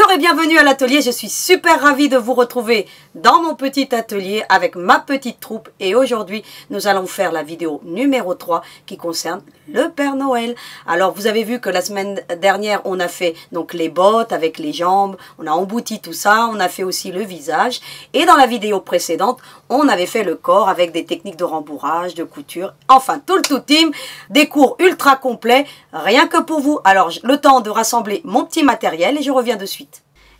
Bonjour et bienvenue à l'atelier, je suis super ravie de vous retrouver dans mon petit atelier avec ma petite troupe et aujourd'hui nous allons faire la vidéo numéro 3 qui concerne le Père Noël. Alors vous avez vu que la semaine dernière on a fait donc les bottes avec les jambes, on a embouti tout ça, on a fait aussi le visage et dans la vidéo précédente on avait fait le corps avec des techniques de rembourrage, de couture, enfin tout le tout team, des cours ultra complets rien que pour vous. Alors le temps de rassembler mon petit matériel et je reviens de suite.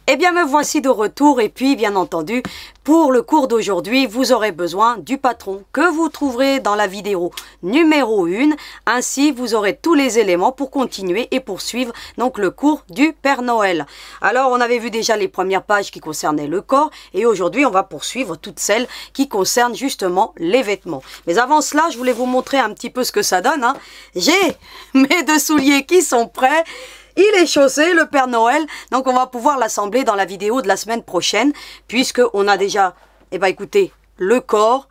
Eh bien me voici de retour et puis bien entendu pour le cours d'aujourd'hui vous aurez besoin du patron que vous trouverez dans la vidéo numéro 1. Ainsi vous aurez tous les éléments pour continuer et poursuivre donc le cours du Père Noël. Alors on avait vu déjà les premières pages qui concernaient le corps et aujourd'hui on va poursuivre toutes celles qui concernent justement les vêtements. Mais avant cela je voulais vous montrer un petit peu ce que ça donne. J'ai mes deux souliers qui sont prêts. Il est chaussé, le Père Noël, donc on va pouvoir l'assembler dans la vidéo de la semaine prochaine, puisque on a déjà, écoutez, le corps,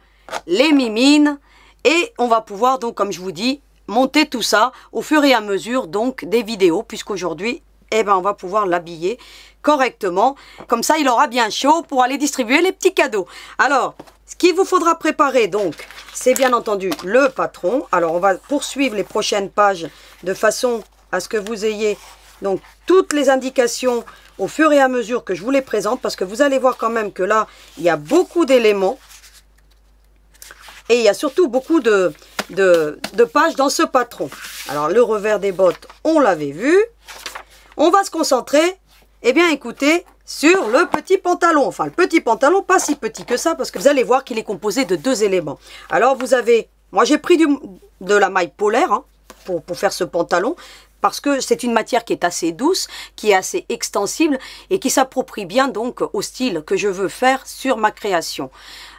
les mimines, et on va pouvoir donc, comme je vous dis, monter tout ça au fur et à mesure donc des vidéos, puisqu'aujourd'hui, on va pouvoir l'habiller correctement, comme ça il aura bien chaud pour aller distribuer les petits cadeaux. Alors, ce qu'il vous faudra préparer donc, c'est bien entendu le patron. Alors on va poursuivre les prochaines pages de façon à ce que vous ayez donc toutes les indications au fur et à mesure que je vous les présente, parce que vous allez voir quand même que là, il y a beaucoup d'éléments et il y a surtout beaucoup de pages dans ce patron. Alors, le revers des bottes, on l'avait vu. On va se concentrer, écoutez, sur le petit pantalon. Enfin, le petit pantalon, pas si petit que ça, parce que vous allez voir qu'il est composé de deux éléments. Alors, vous avez, moi j'ai pris de la maille polaire pour faire ce pantalon, parce que c'est une matière qui est assez douce, qui est assez extensible et qui s'approprie bien donc au style que je veux faire sur ma création.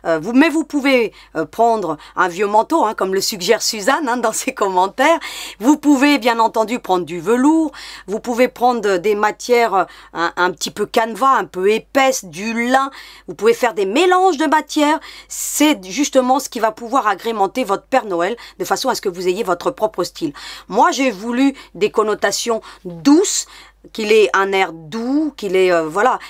Mais vous pouvez prendre un vieux manteau, comme le suggère Suzanne dans ses commentaires. Vous pouvez bien entendu prendre du velours. Vous pouvez prendre des matières un petit peu canevas, un peu épaisses, du lin. Vous pouvez faire des mélanges de matières. C'est justement ce qui va pouvoir agrémenter votre Père Noël de façon à ce que vous ayez votre propre style. Moi, j'ai voulu des connotations douces, qu'il ait un air doux, qu'il ait,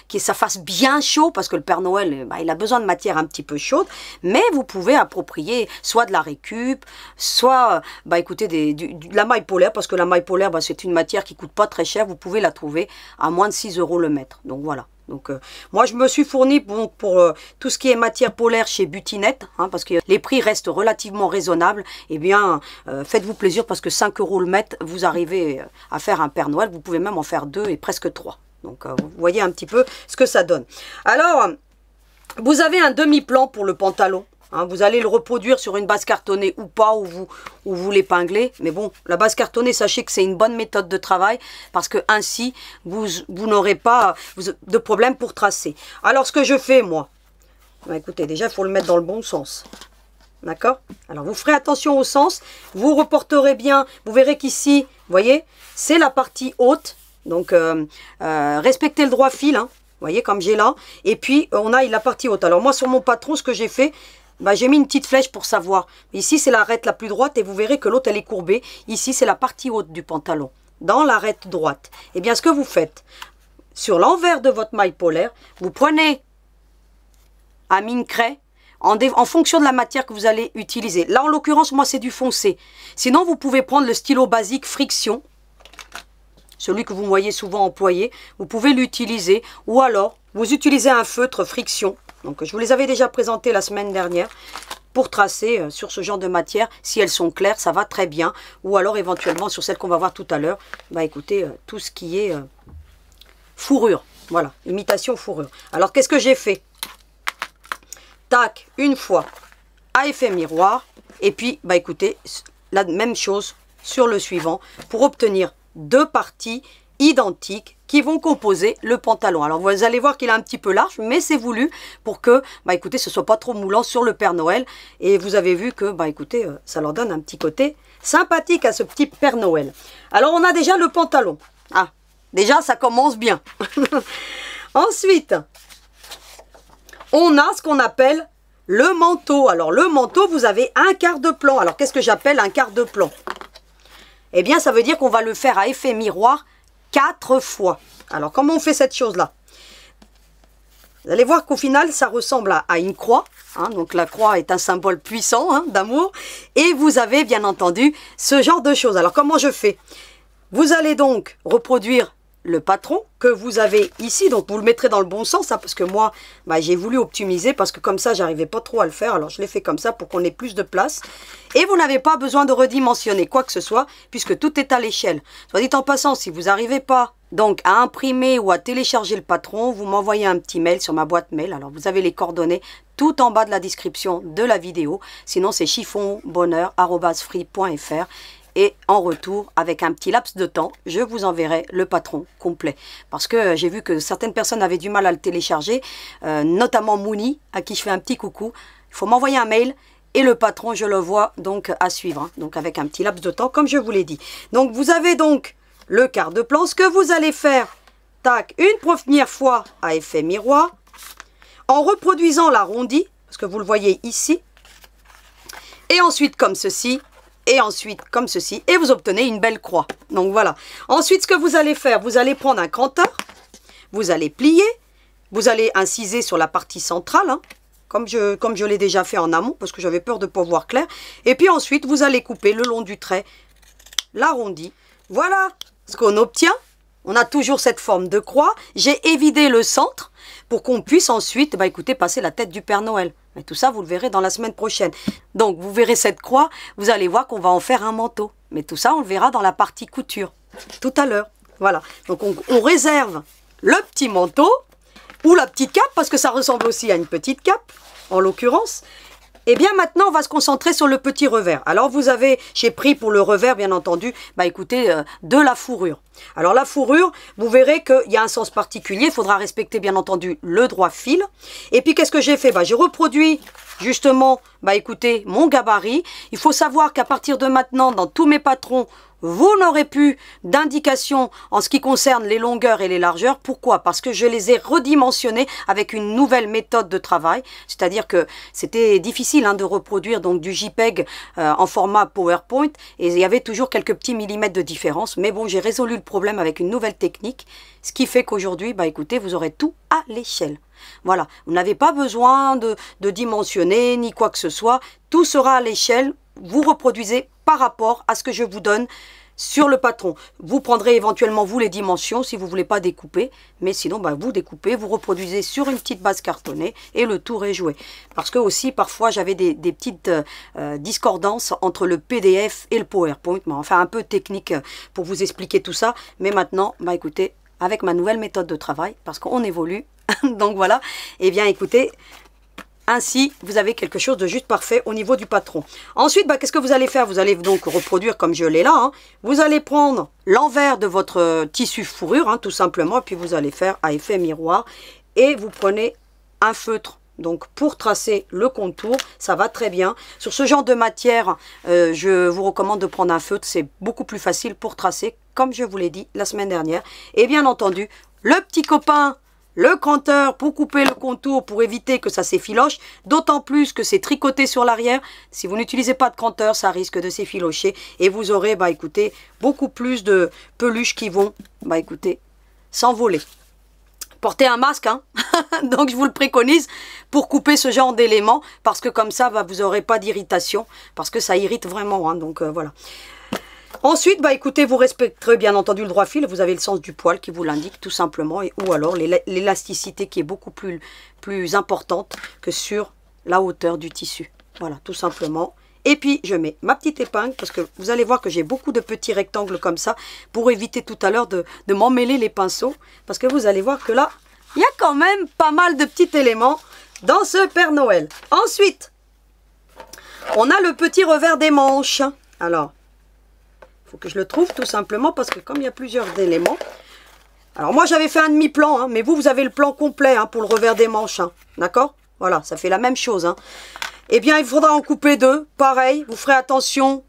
que ça fasse bien chaud, parce que le Père Noël, il a besoin de matière un petit peu chaude, mais vous pouvez approprier soit de la récup, soit, écoutez, de la maille polaire, parce que la maille polaire, c'est une matière qui coûte pas très cher, vous pouvez la trouver à moins de 6 € le mètre, donc voilà. Donc moi je me suis fourni pour tout ce qui est matière polaire chez Butinette, parce que les prix restent relativement raisonnables. Faites-vous plaisir parce que 5 € le mètre, vous arrivez à faire un Père Noël, vous pouvez même en faire 2 et presque 3. Donc vous voyez un petit peu ce que ça donne. Alors, vous avez un demi-plan pour le pantalon. Vous allez le reproduire sur une base cartonnée ou pas, ou vous l'épinglez. Mais bon, la base cartonnée, sachez que c'est une bonne méthode de travail parce que ainsi, vous n'aurez pas de problème pour tracer. Alors, ce que je fais, moi, écoutez, déjà, il faut le mettre dans le bon sens. D'accord? Alors, vous ferez attention au sens. Vous reporterez bien. Vous verrez qu'ici, vous voyez, c'est la partie haute. Donc, respectez le droit fil, Vous voyez, comme j'ai là. Et puis, on a la partie haute. Alors, moi, sur mon patron, ce que j'ai fait, j'ai mis une petite flèche pour savoir. Ici, c'est l'arête la plus droite et vous verrez que l'autre, elle est courbée. Ici, c'est la partie haute du pantalon, dans l'arête droite. Eh bien, ce que vous faites, sur l'envers de votre maille polaire, vous prenez un mine-craie en fonction de la matière que vous allez utiliser. Là, en l'occurrence, moi, c'est du foncé. Sinon, vous pouvez prendre le stylo basique Friction, celui que vous voyez souvent employé. Vous pouvez l'utiliser. Ou alors, vous utilisez un feutre Friction. Donc, je vous les avais déjà présentés la semaine dernière pour tracer sur ce genre de matière. Si elles sont claires, ça va très bien. Ou alors, éventuellement, sur celles qu'on va voir tout à l'heure, écoutez, tout ce qui est fourrure. Voilà, imitation fourrure. Alors, qu'est-ce que j'ai fait? Tac, une fois, à effet miroir. Et puis, écoutez, la même chose sur le suivant pour obtenir deux parties identiques qui vont composer le pantalon. Alors vous allez voir qu'il est un petit peu large, mais c'est voulu pour que, écoutez, ce soit pas trop moulant sur le Père Noël. Et vous avez vu que, écoutez, ça leur donne un petit côté sympathique à ce petit Père Noël. Alors on a déjà le pantalon. Déjà ça commence bien. Ensuite, on a ce qu'on appelle le manteau. Alors le manteau, vous avez un quart de plan. Alors qu'est-ce que j'appelle un quart de plan? Eh bien, ça veut dire qu'on va le faire à effet miroir 4 fois. Alors, comment on fait cette chose-là? Vous allez voir qu'au final, ça ressemble à une croix. Hein, donc, la croix est un symbole puissant hein, d'amour. Et vous avez, bien entendu, ce genre de choses. Alors, comment je fais? Vous allez donc reproduire le patron que vous avez ici, donc vous le mettrez dans le bon sens, hein, parce que moi, j'ai voulu optimiser, parce que comme ça, j'arrivais pas trop à le faire, alors je l'ai fait comme ça pour qu'on ait plus de place. Et vous n'avez pas besoin de redimensionner quoi que ce soit, puisque tout est à l'échelle. Soit dit en passant, si vous n'arrivez pas donc à imprimer ou à télécharger le patron, vous m'envoyez un petit mail sur ma boîte mail, alors vous avez les coordonnées tout en bas de la description de la vidéo, sinon c'est chiffonbonheur@free.fr. Et en retour, avec un petit laps de temps, je vous enverrai le patron complet. Parce que j'ai vu que certaines personnes avaient du mal à le télécharger, notamment Mouni, à qui je fais un petit coucou. Il faut m'envoyer un mail et le patron, je le vois donc à suivre. Hein, donc avec un petit laps de temps, comme je vous l'ai dit. Donc vous avez donc le quart de plan. Ce que vous allez faire, tac, une première fois à effet miroir, en reproduisant l'arrondi, parce que vous le voyez ici. Et ensuite comme ceci. Et ensuite comme ceci, et vous obtenez une belle croix. Donc voilà. Ensuite, ce que vous allez faire, vous allez prendre un cranteur, vous allez plier, vous allez inciser sur la partie centrale, hein, comme je l'ai déjà fait en amont, parce que j'avais peur de ne pas voir clair. Et puis ensuite, vous allez couper le long du trait l'arrondi. Voilà ce qu'on obtient. On a toujours cette forme de croix. J'ai évidé le centre pour qu'on puisse ensuite, écoutez, passer la tête du Père Noël. Mais tout ça, vous le verrez dans la semaine prochaine. Donc, vous verrez cette croix, vous allez voir qu'on va en faire un manteau. Mais tout ça, on le verra dans la partie couture, tout à l'heure. Voilà. Donc, on réserve le petit manteau ou la petite cape, parce que ça ressemble aussi à une petite cape, en l'occurrence. Et bien maintenant, on va se concentrer sur le petit revers. Alors vous avez, j'ai pris pour le revers, bien entendu, écoutez, de la fourrure. Alors la fourrure, vous verrez qu'il y a un sens particulier. Il faudra respecter, bien entendu, le droit fil. Et puis, qu'est-ce que j'ai fait? J'ai reproduit, justement, écoutez, mon gabarit. Il faut savoir qu'à partir de maintenant, dans tous mes patrons, vous n'aurez plus d'indication en ce qui concerne les longueurs et les largeurs. Pourquoi? Parce que je les ai redimensionnés avec une nouvelle méthode de travail. C'est-à-dire que c'était difficile de reproduire donc du JPEG en format PowerPoint. Et il y avait toujours quelques petits millimètres de différence. Mais bon, j'ai résolu le problème avec une nouvelle technique. Ce qui fait qu'aujourd'hui, écoutez, vous aurez tout à l'échelle. Voilà, vous n'avez pas besoin de dimensionner ni quoi que ce soit. Tout sera à l'échelle. Vous reproduisez par rapport à ce que je vous donne sur le patron. Vous prendrez éventuellement, vous, les dimensions si vous ne voulez pas découper. Mais sinon, vous découpez, vous reproduisez sur une petite base cartonnée et le tour est joué. Parce que aussi, parfois, j'avais des petites discordances entre le PDF et le PowerPoint. Enfin, un peu technique pour vous expliquer tout ça. Mais maintenant, écoutez, avec ma nouvelle méthode de travail, parce qu'on évolue, donc voilà, et bien écoutez, ainsi, vous avez quelque chose de juste parfait au niveau du patron. Ensuite, qu'est-ce que vous allez faire? Vous allez donc reproduire comme je l'ai là. Hein. Vous allez prendre l'envers de votre tissu fourrure, hein, tout simplement. Et puis, vous allez faire à effet miroir. Et vous prenez un feutre. Donc, pour tracer le contour, ça va très bien. Sur ce genre de matière, je vous recommande de prendre un feutre. C'est beaucoup plus facile pour tracer, comme je vous l'ai dit la semaine dernière. Et bien entendu, le petit copain, le cranteur pour couper le contour, pour éviter que ça s'effiloche, d'autant plus que c'est tricoté sur l'arrière. Si vous n'utilisez pas de cranteur, ça risque de s'effilocher et vous aurez, écoutez, beaucoup plus de peluches qui vont, écoutez, s'envoler. Portez un masque, hein. Donc je vous le préconise pour couper ce genre d'éléments, parce que comme ça, vous n'aurez pas d'irritation, parce que ça irrite vraiment, hein. Donc voilà. Ensuite, écoutez, vous respecterez bien entendu le droit fil. Vous avez le sens du poil qui vous l'indique tout simplement. Ou alors l'élasticité qui est beaucoup plus importante que sur la hauteur du tissu. Voilà, tout simplement. Et puis, je mets ma petite épingle parce que vous allez voir que j'ai beaucoup de petits rectangles comme ça pour éviter tout à l'heure de m'emmêler les pinceaux. Parce que vous allez voir que là, il y a quand même pas mal de petits éléments dans ce Père Noël. Ensuite, on a le petit revers des manches. Alors, faut que je le trouve tout simplement parce que comme il y a plusieurs éléments. Alors moi j'avais fait un demi-plan, hein, mais vous avez le plan complet hein, pour le revers des manches. Hein, d'accord? Voilà, ça fait la même chose. Hein. Eh bien il faudra en couper deux. Pareil, vous ferez attention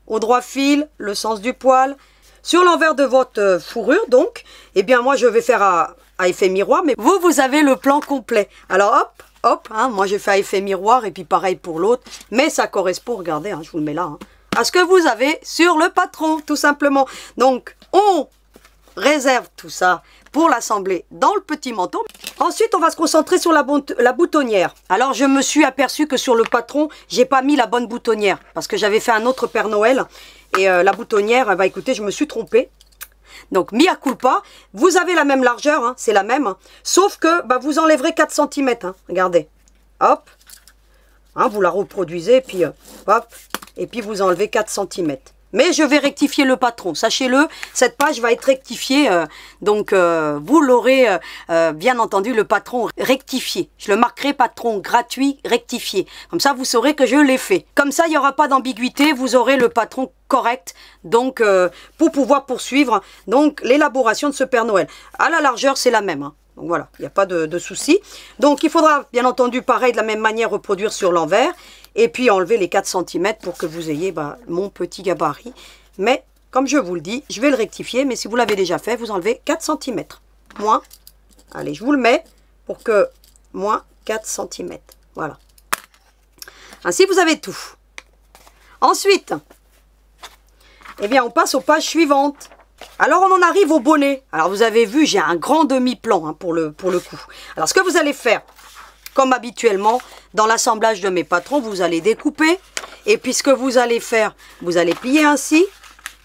au droit fil, le sens du poil. Sur l'envers de votre fourrure donc, eh bien moi je vais faire à effet miroir, mais vous avez le plan complet. Alors hop, hop, hein, moi j'ai fait à effet miroir et puis pareil pour l'autre. Mais ça correspond, regardez, hein, je vous le mets là. Hein, à ce que vous avez sur le patron, tout simplement. Donc, on réserve tout ça pour l'assembler dans le petit manteau. Ensuite, on va se concentrer sur la boutonnière. Alors, je me suis aperçu que sur le patron, j'ai pas mis la bonne boutonnière parce que j'avais fait un autre Père Noël et la boutonnière, bah écoutez, je me suis trompée. Donc, mea culpa, vous avez la même largeur, hein, c'est la même, hein, sauf que bah, vous enlèverez 4 cm. Hein, regardez, hop, hein, vous la reproduisez, puis hop, et puis vous enlevez 4 cm. Mais je vais rectifier le patron, sachez-le, cette page va être rectifiée, donc vous l'aurez bien entendu, le patron rectifié. Je le marquerai patron gratuit rectifié, comme ça vous saurez que je l'ai fait. Comme ça il n'y aura pas d'ambiguïté, vous aurez le patron correct, donc pour pouvoir poursuivre donc l'élaboration de ce Père Noël. À la largeur c'est la même, hein. Donc voilà, il n'y a pas de souci. Donc il faudra bien entendu pareil de la même manière reproduire sur l'envers. Et puis enlever les 4 cm pour que vous ayez mon petit gabarit. Mais comme je vous le dis, je vais le rectifier. Mais si vous l'avez déjà fait, vous enlevez 4 cm. Moins, allez, je vous le mets pour que moins 4 cm. Voilà. Ainsi, vous avez tout. Ensuite, eh bien, on passe aux pages suivantes. Alors, on en arrive au bonnet. Alors, vous avez vu, j'ai un grand demi-plan hein, pour le coup. Alors, ce que vous allez faire, comme habituellement, dans l'assemblage de mes patrons, vous allez découper. Et puis, ce que vous allez faire, vous allez plier ainsi.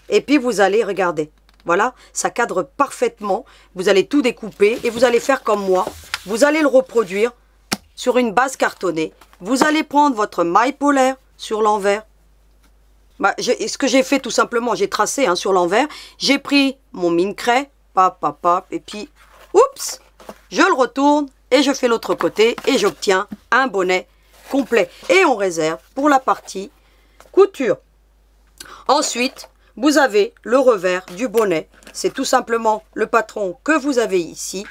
Et puis, vous allez, regarder. Voilà, ça cadre parfaitement. Vous allez tout découper et vous allez faire comme moi. Vous allez le reproduire sur une base cartonnée. Vous allez prendre votre maille polaire sur l'envers. Ce que j'ai fait tout simplement, j'ai tracé hein, sur l'envers. J'ai pris mon mine craie, pap, pap, pap, et puis, oups, je le retourne et je fais l'autre côté et j'obtiens un bonnet complet. Et on réserve pour la partie couture. Ensuite, vous avez le revers du bonnet. C'est tout simplement le patron que vous avez ici.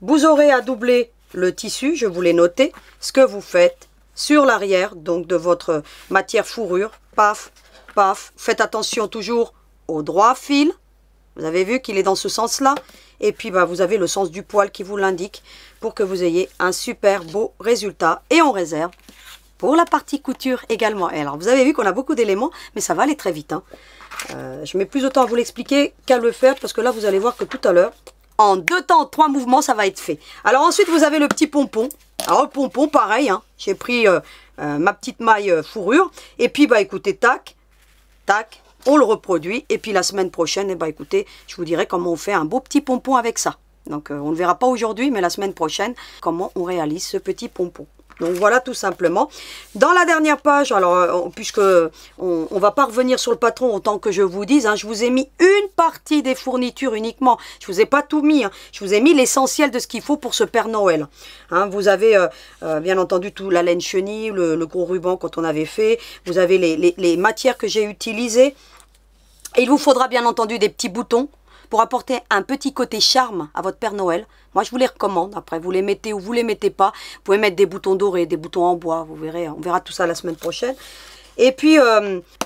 Vous aurez à doubler le tissu, je vous l'ai noté. Ce que vous faites sur l'arrière donc de votre matière fourrure, paf, paf, faites attention toujours au droit fil. Vous avez vu qu'il est dans ce sens-là. Et puis, vous avez le sens du poil qui vous l'indique pour que vous ayez un super beau résultat. Et on réserve pour la partie couture également. Et alors, vous avez vu qu'on a beaucoup d'éléments, mais ça va aller très vite. Hein. Je mets plus de temps à vous l'expliquer qu'à le faire parce que là, vous allez voir que tout à l'heure, en 2 temps, 3 mouvements, ça va être fait. Alors ensuite, vous avez le petit pompon. Alors, le pompon, pareil. Hein, j'ai pris ma petite maille fourrure. Et puis, écoutez, tac, tac. On le reproduit et puis la semaine prochaine, écoutez, je vous dirai comment on fait un beau petit pompon avec ça. Donc on ne le verra pas aujourd'hui, mais la semaine prochaine, comment on réalise ce petit pompon. Donc voilà tout simplement. Dans la dernière page, alors puisque on va pas revenir sur le patron autant que je vous dise, hein, je vous ai mis une partie des fournitures uniquement. Je vous ai pas tout mis. Hein. Je vous ai mis l'essentiel de ce qu'il faut pour ce Père Noël. Hein, vous avez bien entendu tout la laine chenille, le gros ruban quand on avait fait. Vous avez les matières que j'ai utilisées. Et il vous faudra bien entendu des petits boutons pour apporter un petit côté charme à votre Père Noël. Moi, je vous les recommande. Après, vous les mettez ou vous les mettez pas. Vous pouvez mettre des boutons dorés, des boutons en bois. Vous verrez, on verra tout ça la semaine prochaine. Et puis,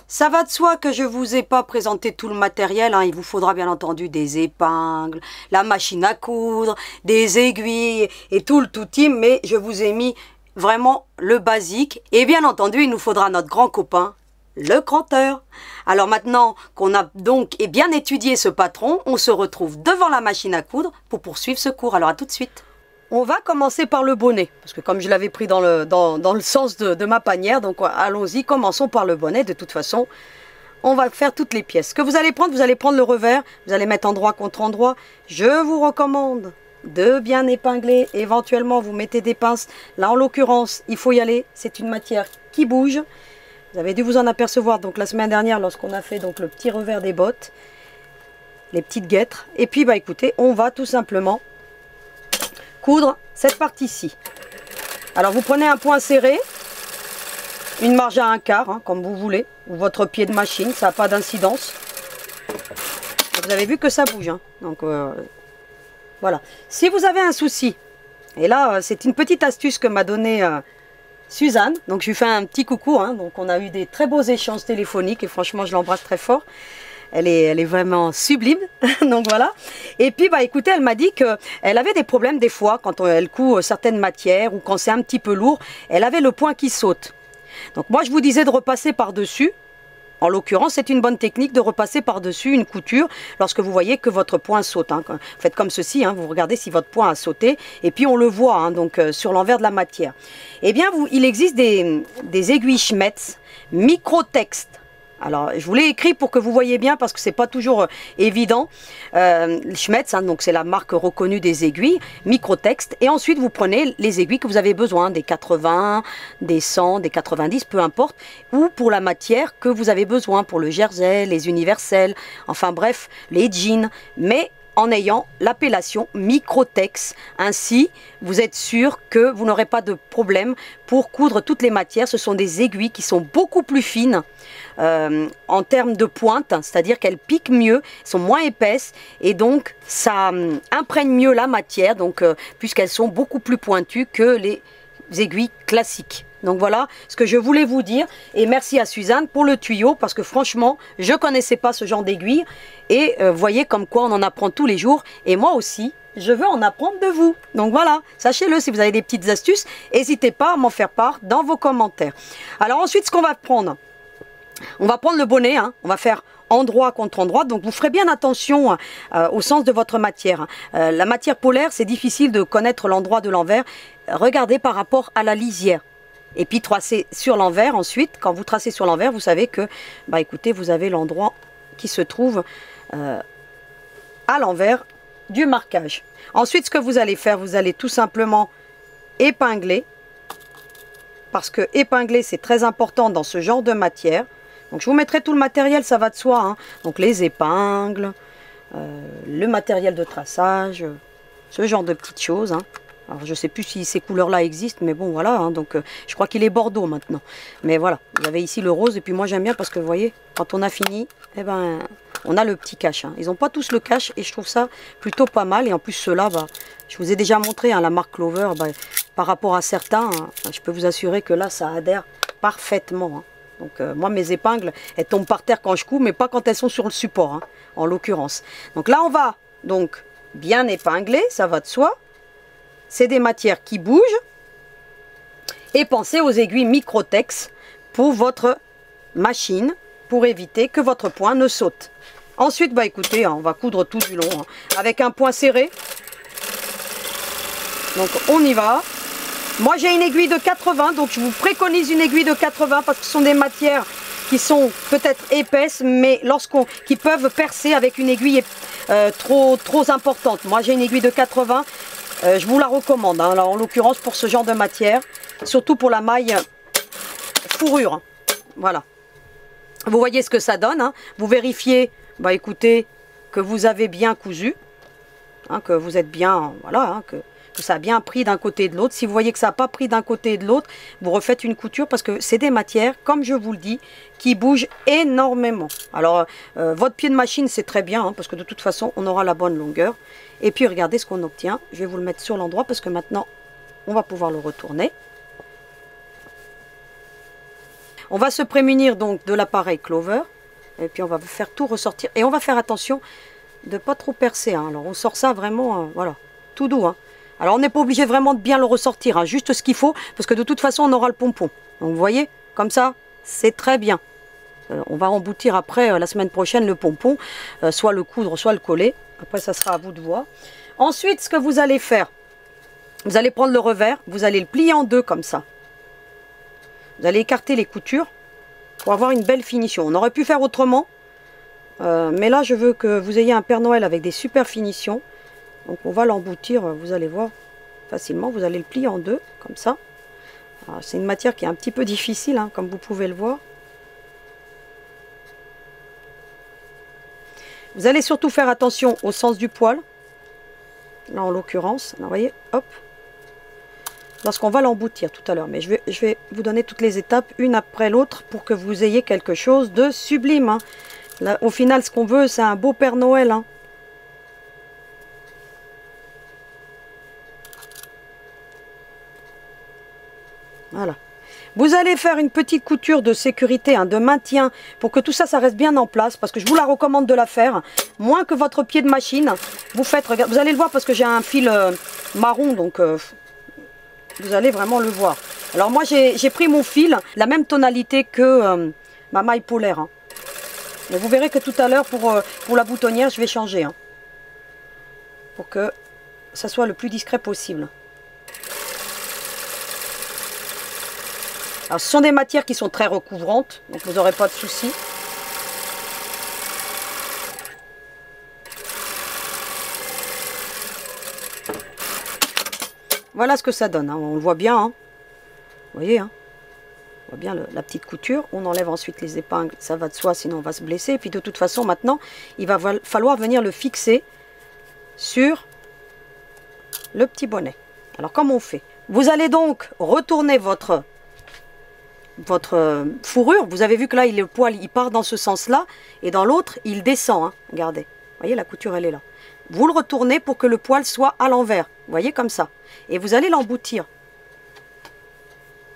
ça va de soi que je ne vous ai pas présenté tout le matériel. Hein. Il vous faudra bien entendu des épingles, la machine à coudre, des aiguilles et tout le tout team. Mais je vous ai mis vraiment le basique. Et bien entendu, il nous faudra notre grand copain, le cranteur. Alors maintenant qu'on a donc bien étudié ce patron, on se retrouve devant la machine à coudre pour poursuivre ce cours. Alors à tout de suite. On va commencer par le bonnet, parce que comme je l'avais pris dans le sens de ma panière, donc allons-y, commençons par le bonnet. De toute façon, on va faire toutes les pièces. Ce que vous allez prendre le revers, vous allez mettre endroit contre endroit. Je vous recommande de bien épingler, éventuellement vous mettez des pinces. Là en l'occurrence, il faut y aller, c'est une matière qui bouge. Vous avez dû vous en apercevoir donc la semaine dernière lorsqu'on a fait donc le petit revers des bottes, les petites guêtres. Et puis écoutez, on va tout simplement coudre cette partie-ci. Alors vous prenez un point serré, une marge à 1/4, hein, comme vous voulez, ou votre pied de machine, ça n'a pas d'incidence. Vous avez vu que ça bouge, hein, donc voilà. Si vous avez un souci, et là c'est une petite astuce que m'a donnée Suzanne, donc je lui fais un petit coucou, hein, donc on a eu des très beaux échanges téléphoniques et franchement je l'embrasse très fort. Elle est vraiment sublime, donc voilà. Et puis écoutez, elle m'a dit qu'elle avait des problèmes des fois quand elle coud certaines matières ou quand c'est un petit peu lourd, elle avait le point qui saute. Donc moi je vous disais de repasser par-dessus En l'occurrence, c'est une bonne technique de repasser par-dessus une couture lorsque vous voyez que votre point saute. Hein. Faites comme ceci, hein, vous regardez si votre point a sauté, et puis on le voit hein, donc, sur l'envers de la matière. Eh bien, il existe des aiguilles Schmetz micro-texte. Alors, je vous l'ai écrit pour que vous voyez bien parce que c'est pas toujours évident. Schmetz, hein, donc c'est la marque reconnue des aiguilles, micro-texte. Et ensuite, vous prenez les aiguilles que vous avez besoin, des 80, des 100, des 90, peu importe. Ou pour la matière que vous avez besoin, pour le jersey, les universels, enfin bref, les jeans. Mais en ayant l'appellation micro-texte. Ainsi, vous êtes sûr que vous n'aurez pas de problème pour coudre toutes les matières. Ce sont des aiguilles qui sont beaucoup plus fines en termes de pointe, c'est-à-dire qu'elles piquent mieux, sont moins épaisses et donc ça imprègne mieux la matière, donc puisqu'elles sont beaucoup plus pointues que les aiguilles classiques. Donc voilà ce que je voulais vous dire et merci à Suzanne pour le tuyau parce que franchement je connaissais pas ce genre d'aiguille et voyez comme quoi on en apprend tous les jours et moi aussi je veux en apprendre de vous. Donc voilà, sachez-le, si vous avez des petites astuces, n'hésitez pas à m'en faire part dans vos commentaires. Alors ensuite ce qu'on va prendre, on va prendre le bonnet, hein, on va faire endroit contre endroit, donc vous ferez bien attention au sens de votre matière. La matière polaire, c'est difficile de connaître l'endroit de l'envers. Regardez par rapport à la lisière. Et puis tracer sur l'envers ensuite. Quand vous tracez sur l'envers, vous savez que, bah écoutez, vous avez l'endroit qui se trouve à l'envers du marquage. Ensuite, ce que vous allez faire, vous allez tout simplement épingler. Parce que épingler, c'est très important dans ce genre de matière. Donc je vous mettrai tout le matériel, ça va de soi. Hein. Donc les épingles, le matériel de traçage, ce genre de petites choses. Hein. Alors je ne sais plus si ces couleurs-là existent, mais bon voilà, hein, donc je crois qu'il est bordeaux maintenant. Mais voilà, vous avez ici le rose, et puis moi j'aime bien parce que vous voyez, quand on a fini, eh ben, on a le petit cache. Hein. Ils n'ont pas tous le cache, et je trouve ça plutôt pas mal. Et en plus ceux-là, bah, je vous ai déjà montré, hein, la marque Clover, bah, par rapport à certains, hein, je peux vous assurer que là ça adhère parfaitement. Hein. Donc moi mes épingles, elles tombent par terre quand je couds, mais pas quand elles sont sur le support, hein, en l'occurrence. Donc là on va donc bien épingler, ça va de soi. C'est des matières qui bougent. Et pensez aux aiguilles micro-texte pour votre machine, pour éviter que votre point ne saute. Ensuite, bah écoutez, hein, on va coudre tout du long, hein, avec un point serré. Donc on y va. Moi j'ai une aiguille de 80, donc je vous préconise une aiguille de 80 parce que ce sont des matières qui sont peut-être épaisses, mais qui peuvent percer avec une aiguille trop importante. Moi j'ai une aiguille de 80. Je vous la recommande, hein, là, en l'occurrence pour ce genre de matière, surtout pour la maille fourrure. Voilà. Vous voyez ce que ça donne. Hein. Vous vérifiez, bah écoutez, que vous avez bien cousu, hein, que vous êtes bien, voilà, hein, que ça a bien pris d'un côté et de l'autre. Si vous voyez que ça n'a pas pris d'un côté et de l'autre, vous refaites une couture parce que c'est des matières, comme je vous le dis, qui bougent énormément. Alors, votre pied de machine, c'est très bien, hein, parce que de toute façon, on aura la bonne longueur. Et puis, regardez ce qu'on obtient. Je vais vous le mettre sur l'endroit parce que maintenant, on va pouvoir le retourner. On va se prémunir donc de l'appareil Clover. Et puis, on va faire tout ressortir. Et on va faire attention de ne pas trop percer. Hein. Alors, on sort ça vraiment, voilà, tout doux. Hein. Alors, on n'est pas obligé vraiment de bien le ressortir, hein, juste ce qu'il faut, parce que de toute façon, on aura le pompon. Donc, vous voyez, comme ça, c'est très bien. On va emboutir après, la semaine prochaine, le pompon, soit le coudre, soit le coller. Après, ça sera à vous de voir. Ensuite, ce que vous allez faire, vous allez prendre le revers, vous allez le plier en deux comme ça. Vous allez écarter les coutures pour avoir une belle finition. On aurait pu faire autrement, mais là, je veux que vous ayez un Père Noël avec des super finitions. Donc, on va l'emboutir, vous allez voir facilement. Vous allez le plier en deux, comme ça. C'est une matière qui est un petit peu difficile, hein, comme vous pouvez le voir. Vous allez surtout faire attention au sens du poil. Là, en l'occurrence, vous voyez, hop. Lorsqu'on va l'emboutir tout à l'heure. Mais je vais vous donner toutes les étapes, une après l'autre, pour que vous ayez quelque chose de sublime. Hein. Là, au final, ce qu'on veut, c'est un beau Père Noël. Hein. Voilà. Vous allez faire une petite couture de sécurité, hein, de maintien, pour que tout ça, ça reste bien en place, parce que je vous la recommande de la faire. Moins que votre pied de machine, vous faites, vous allez le voir parce que j'ai un fil marron, donc vous allez vraiment le voir. Alors moi, j'ai pris mon fil, la même tonalité que ma maille polaire. Hein. Mais vous verrez que tout à l'heure, pour la boutonnière, je vais changer. Hein, pour que ça soit le plus discret possible. Alors, ce sont des matières qui sont très recouvrantes, donc vous n'aurez pas de soucis. Voilà ce que ça donne, hein. On le voit bien. Hein. Vous voyez, hein. On voit bien la petite couture. On enlève ensuite les épingles, ça va de soi, sinon on va se blesser. Et puis de toute façon, maintenant, il va falloir venir le fixer sur le petit bonnet. Alors, comment on fait? Vous allez donc retourner votre fourrure. Vous avez vu que là, le poil, il part dans ce sens-là. Et dans l'autre, il descend. Hein. Regardez. Vous voyez, la couture, elle est là. Vous le retournez pour que le poil soit à l'envers. Vous voyez, comme ça. Et vous allez l'emboutir.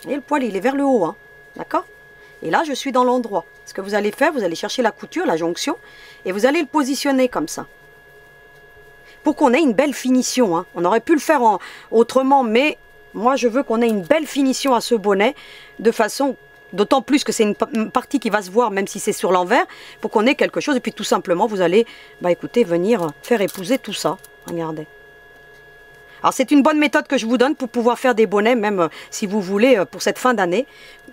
Et le poil, il est vers le haut. Hein. D'accord? Et là, je suis dans l'endroit. Ce que vous allez faire, vous allez chercher la couture, la jonction, et vous allez le positionner comme ça. Pour qu'on ait une belle finition. Hein. On aurait pu le faire autrement, mais moi, je veux qu'on ait une belle finition à ce bonnet, de façon... D'autant plus que c'est une partie qui va se voir, même si c'est sur l'envers, pour qu'on ait quelque chose. Et puis tout simplement, vous allez, écoutez, venir faire épouser tout ça. Regardez. Alors c'est une bonne méthode que je vous donne pour pouvoir faire des bonnets, même si vous voulez, pour cette fin d'année,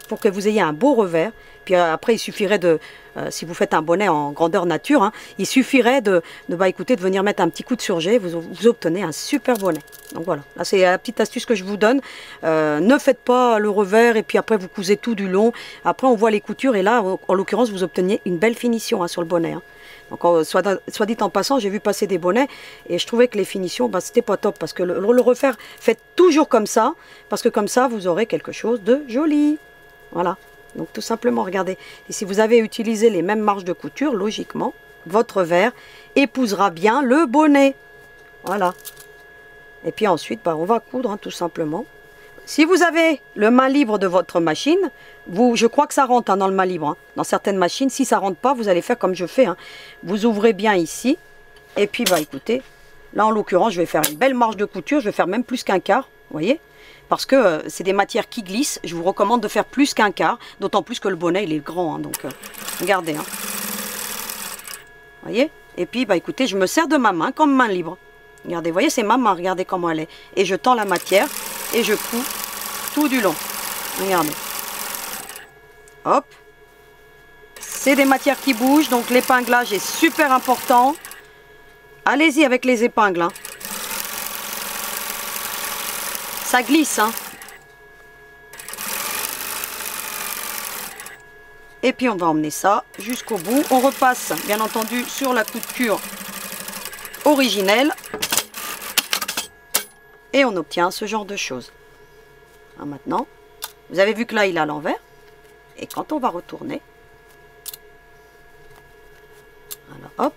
pour que vous ayez un beau revers. Puis après, il suffirait de, si vous faites un bonnet en grandeur nature, hein, il suffirait écoutez, de venir mettre un petit coup de surjet, vous obtenez un super bonnet. Donc voilà, là c'est la petite astuce que je vous donne. Ne faites pas le revers et puis après vous cousez tout du long. Après on voit les coutures et là, en l'occurrence, vous obteniez une belle finition hein, sur le bonnet. Hein. Donc, soit dit en passant, j'ai vu passer des bonnets et je trouvais que les finitions, c'était pas top. Parce que le refaire, faites toujours comme ça. Parce que comme ça, vous aurez quelque chose de joli. Voilà. Donc tout simplement, regardez. Et si vous avez utilisé les mêmes marges de couture, logiquement, votre revers épousera bien le bonnet. Voilà. Et puis ensuite, on va coudre hein, tout simplement. Si vous avez le main libre de votre machine, je crois que ça rentre hein, dans le main libre. Hein. Dans certaines machines, si ça ne rentre pas, vous allez faire comme je fais. Hein. Vous ouvrez bien ici. Et puis, écoutez, là en l'occurrence, je vais faire une belle marge de couture. Je vais faire même plus qu'un quart, vous voyez. Parce que c'est des matières qui glissent. Je vous recommande de faire plus qu'un quart. D'autant plus que le bonnet, il est grand. Hein, donc, regardez. Hein. Vous voyez. Et puis, écoutez, je me sers de ma main comme main libre. Regardez, vous voyez, c'est ma main. Regardez comment elle est. Et je tends la matière. Et je couds tout du long. Regardez. Hop. C'est des matières qui bougent, donc l'épinglage est super important. Allez-y avec les épingles. Hein. Ça glisse. Hein. Et puis on va emmener ça jusqu'au bout. On repasse, bien entendu, sur la couture originelle. Et on obtient ce genre de choses. Alors maintenant, vous avez vu que là, il est à l'envers. Et quand on va retourner, alors hop,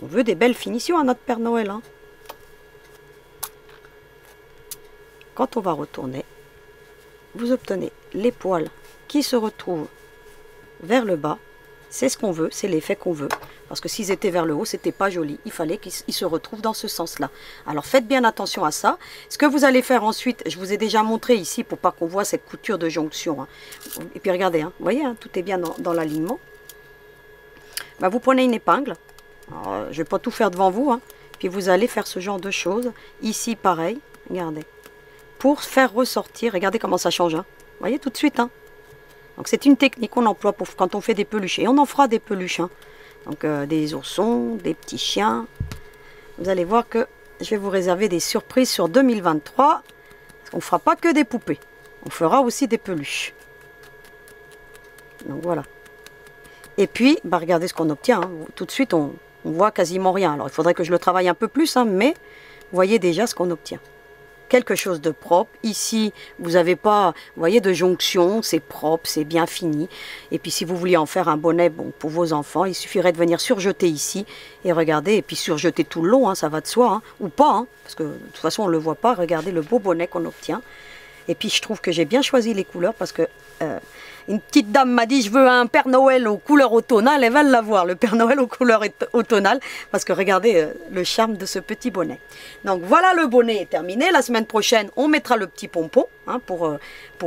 on veut des belles finitions à notre Père Noël. Hein. Quand on va retourner, vous obtenez les poils qui se retrouvent vers le bas. C'est ce qu'on veut, c'est l'effet qu'on veut. Parce que s'ils étaient vers le haut, c'était pas joli. Il fallait qu'ils se retrouvent dans ce sens-là. Alors faites bien attention à ça. Ce que vous allez faire ensuite, je vous ai déjà montré ici pour pas qu'on voit cette couture de jonction. Hein. Et puis regardez, hein, vous voyez, hein, tout est bien dans l'alignement. Vous prenez une épingle. Alors, je vais pas tout faire devant vous. Hein. Puis vous allez faire ce genre de choses. Ici, pareil. Regardez. Pour faire ressortir, regardez comment ça change. Hein. Vous voyez tout de suite. Hein. Donc c'est une technique qu'on emploie pour, quand on fait des peluches. Et on en fera des peluches. Hein. Donc des oursons, des petits chiens. Vous allez voir que je vais vous réserver des surprises sur 2023. On ne fera pas que des poupées. On fera aussi des peluches. Donc voilà. Et puis, regardez ce qu'on obtient. Hein. Tout de suite, on voit quasiment rien. Alors il faudrait que je le travaille un peu plus. Hein, mais vous voyez déjà ce qu'on obtient. Quelque chose de propre. Ici, vous n'avez pas, vous voyez, de jonction, c'est propre, c'est bien fini. Et puis si vous vouliez en faire un bonnet pour vos enfants, il suffirait de venir surjeter ici et regardez, et puis surjeter tout le long, hein, ça va de soi, hein, ou pas, hein, parce que de toute façon on ne le voit pas. Regardez le beau bonnet qu'on obtient. Et puis je trouve que j'ai bien choisi les couleurs parce que une petite dame m'a dit je veux un Père Noël aux couleurs automnales. Elle va l'avoir, le Père Noël aux couleurs automnales, parce que regardez le charme de ce petit bonnet. Donc voilà, le bonnet est terminé. La semaine prochaine, on mettra le petit pompon hein, pour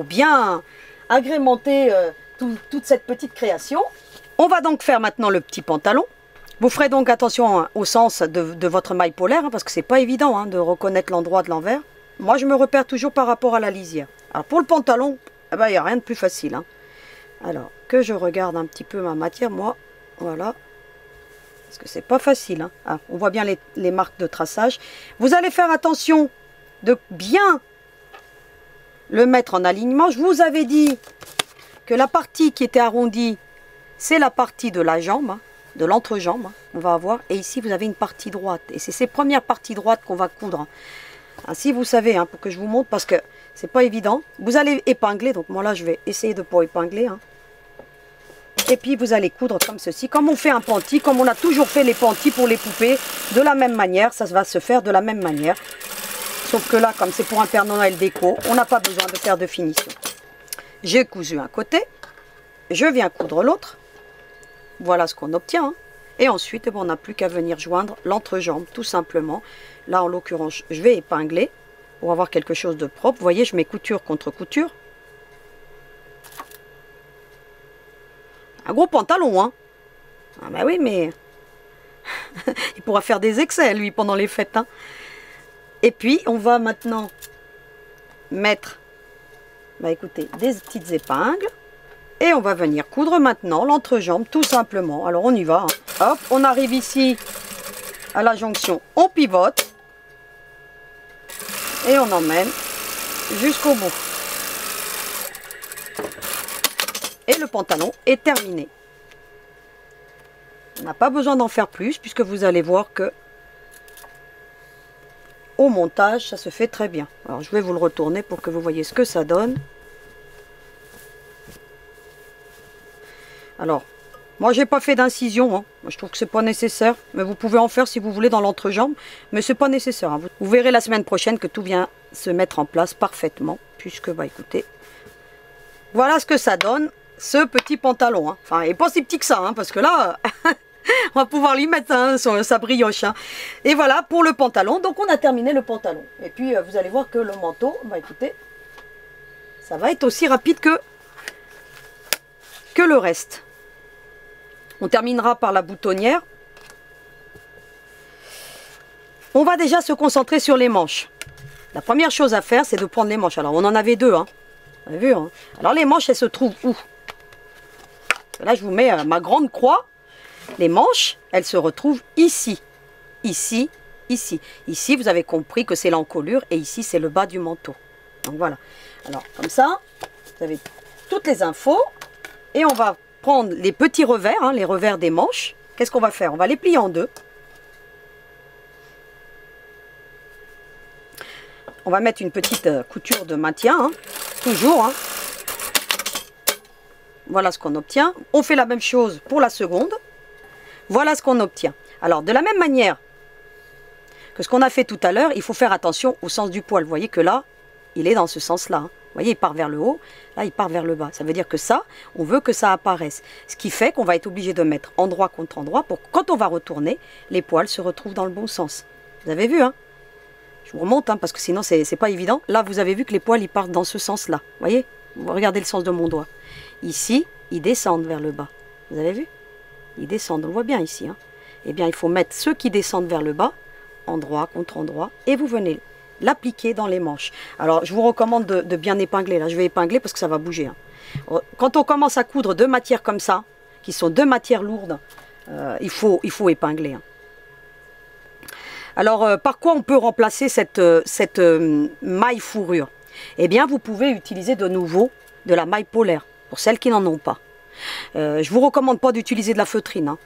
bien agrémenter toute cette petite création. On va donc faire maintenant le petit pantalon. Vous ferez donc attention hein, au sens de votre maille polaire, hein, parce que c'est pas évident hein, de reconnaître l'endroit de l'envers. Moi, je me repère toujours par rapport à la lisière. Alors, pour le pantalon, eh ben, il n'y a rien de plus facile. Hein. Alors, que je regarde un petit peu ma matière, moi, voilà. Parce que c'est pas facile. Hein. Ah, on voit bien les marques de traçage. Vous allez faire attention de bien le mettre en alignement. Je vous avais dit que la partie qui était arrondie, c'est la partie de la jambe. Hein. De l'entrejambe, hein, on va avoir, et ici vous avez une partie droite, et c'est ces premières parties droites qu'on va coudre. Ainsi vous savez, hein, pour que je vous montre, parce que c'est pas évident, vous allez épingler, donc moi là je vais essayer de pas épingler, hein. Et puis vous allez coudre comme ceci, comme on fait un panty, comme on a toujours fait les panties pour les poupées, de la même manière, ça va se faire de la même manière, sauf que là, comme c'est pour un Père Noël déco, on n'a pas besoin de faire de finition. J'ai cousu un côté, je viens coudre l'autre. Voilà ce qu'on obtient. Hein. Et ensuite, on n'a plus qu'à venir joindre l'entrejambe, tout simplement. Là, en l'occurrence, je vais épingler pour avoir quelque chose de propre. Vous voyez, je mets couture contre couture. Un gros pantalon, hein. Ah ben oui, mais il pourra faire des excès, lui, pendant les fêtes. Hein. Et puis, on va maintenant mettre, bah, écoutez, des petites épingles. Et on va venir coudre maintenant l'entrejambe, tout simplement. Alors, on y va. Hein. Hop, on arrive ici à la jonction. On pivote. Et on emmène jusqu'au bout. Et le pantalon est terminé. On n'a pas besoin d'en faire plus, puisque vous allez voir que au montage, ça se fait très bien. Alors, je vais vous le retourner pour que vous voyez ce que ça donne. Alors, moi, j'ai pas fait d'incision. Hein. Moi, je trouve que c'est pas nécessaire. Mais vous pouvez en faire si vous voulez dans l'entrejambe. Mais c'est pas nécessaire. Hein. Vous verrez la semaine prochaine que tout vient se mettre en place parfaitement. Puisque, bah écoutez, voilà ce que ça donne, ce petit pantalon. Hein. Enfin, il n'est pas si petit que ça. Hein, parce que là, on va pouvoir l'y mettre hein, sur sa brioche. Hein. Et voilà pour le pantalon. Donc, on a terminé le pantalon. Et puis, vous allez voir que le manteau, bah écoutez, ça va être aussi rapide que le reste. On terminera par la boutonnière. On va déjà se concentrer sur les manches. La première chose à faire, c'est de prendre les manches. Alors, on en avait deux. Hein. Vous avez vu hein. Alors, les manches, elles se trouvent où? Là, je vous mets ma grande croix. Les manches, elles se retrouvent ici. Ici, ici. Ici, vous avez compris que c'est l'encolure. Et ici, c'est le bas du manteau. Donc, voilà. Alors, comme ça, vous avez toutes les infos. Et on va prendre les petits revers, hein, les revers des manches. Qu'est-ce qu'on va faire? On va les plier en deux. On va mettre une petite couture de maintien, hein, toujours. Hein. Voilà ce qu'on obtient. On fait la même chose pour la seconde. Voilà ce qu'on obtient. Alors, de la même manière que ce qu'on a fait tout à l'heure, il faut faire attention au sens du poil. Vous voyez que là, il est dans ce sens-là. Hein. Vous voyez, il part vers le haut, là, il part vers le bas. Ça veut dire que ça, on veut que ça apparaisse. Ce qui fait qu'on va être obligé de mettre endroit contre endroit pour que quand on va retourner, les poils se retrouvent dans le bon sens. Vous avez vu, hein? Je vous remonte, hein, parce que sinon, c'est pas évident. Là, vous avez vu que les poils, ils partent dans ce sens-là. Vous voyez? Vous regardez le sens de mon doigt. Ici, ils descendent vers le bas. Vous avez vu? Ils descendent, on le voit bien ici. Hein. Eh bien, il faut mettre ceux qui descendent vers le bas, endroit contre endroit, et vous venez l'appliquer dans les manches. Alors, je vous recommande de bien épingler. Là, je vais épingler parce que ça va bouger. Hein. Quand on commence à coudre deux matières comme ça, qui sont deux matières lourdes, il faut épingler. Hein. Alors, par quoi on peut remplacer cette maille fourrure? Eh bien, vous pouvez utiliser de nouveau de la maille polaire, pour celles qui n'en ont pas. Je ne vous recommande pas d'utiliser de la feutrine, hein.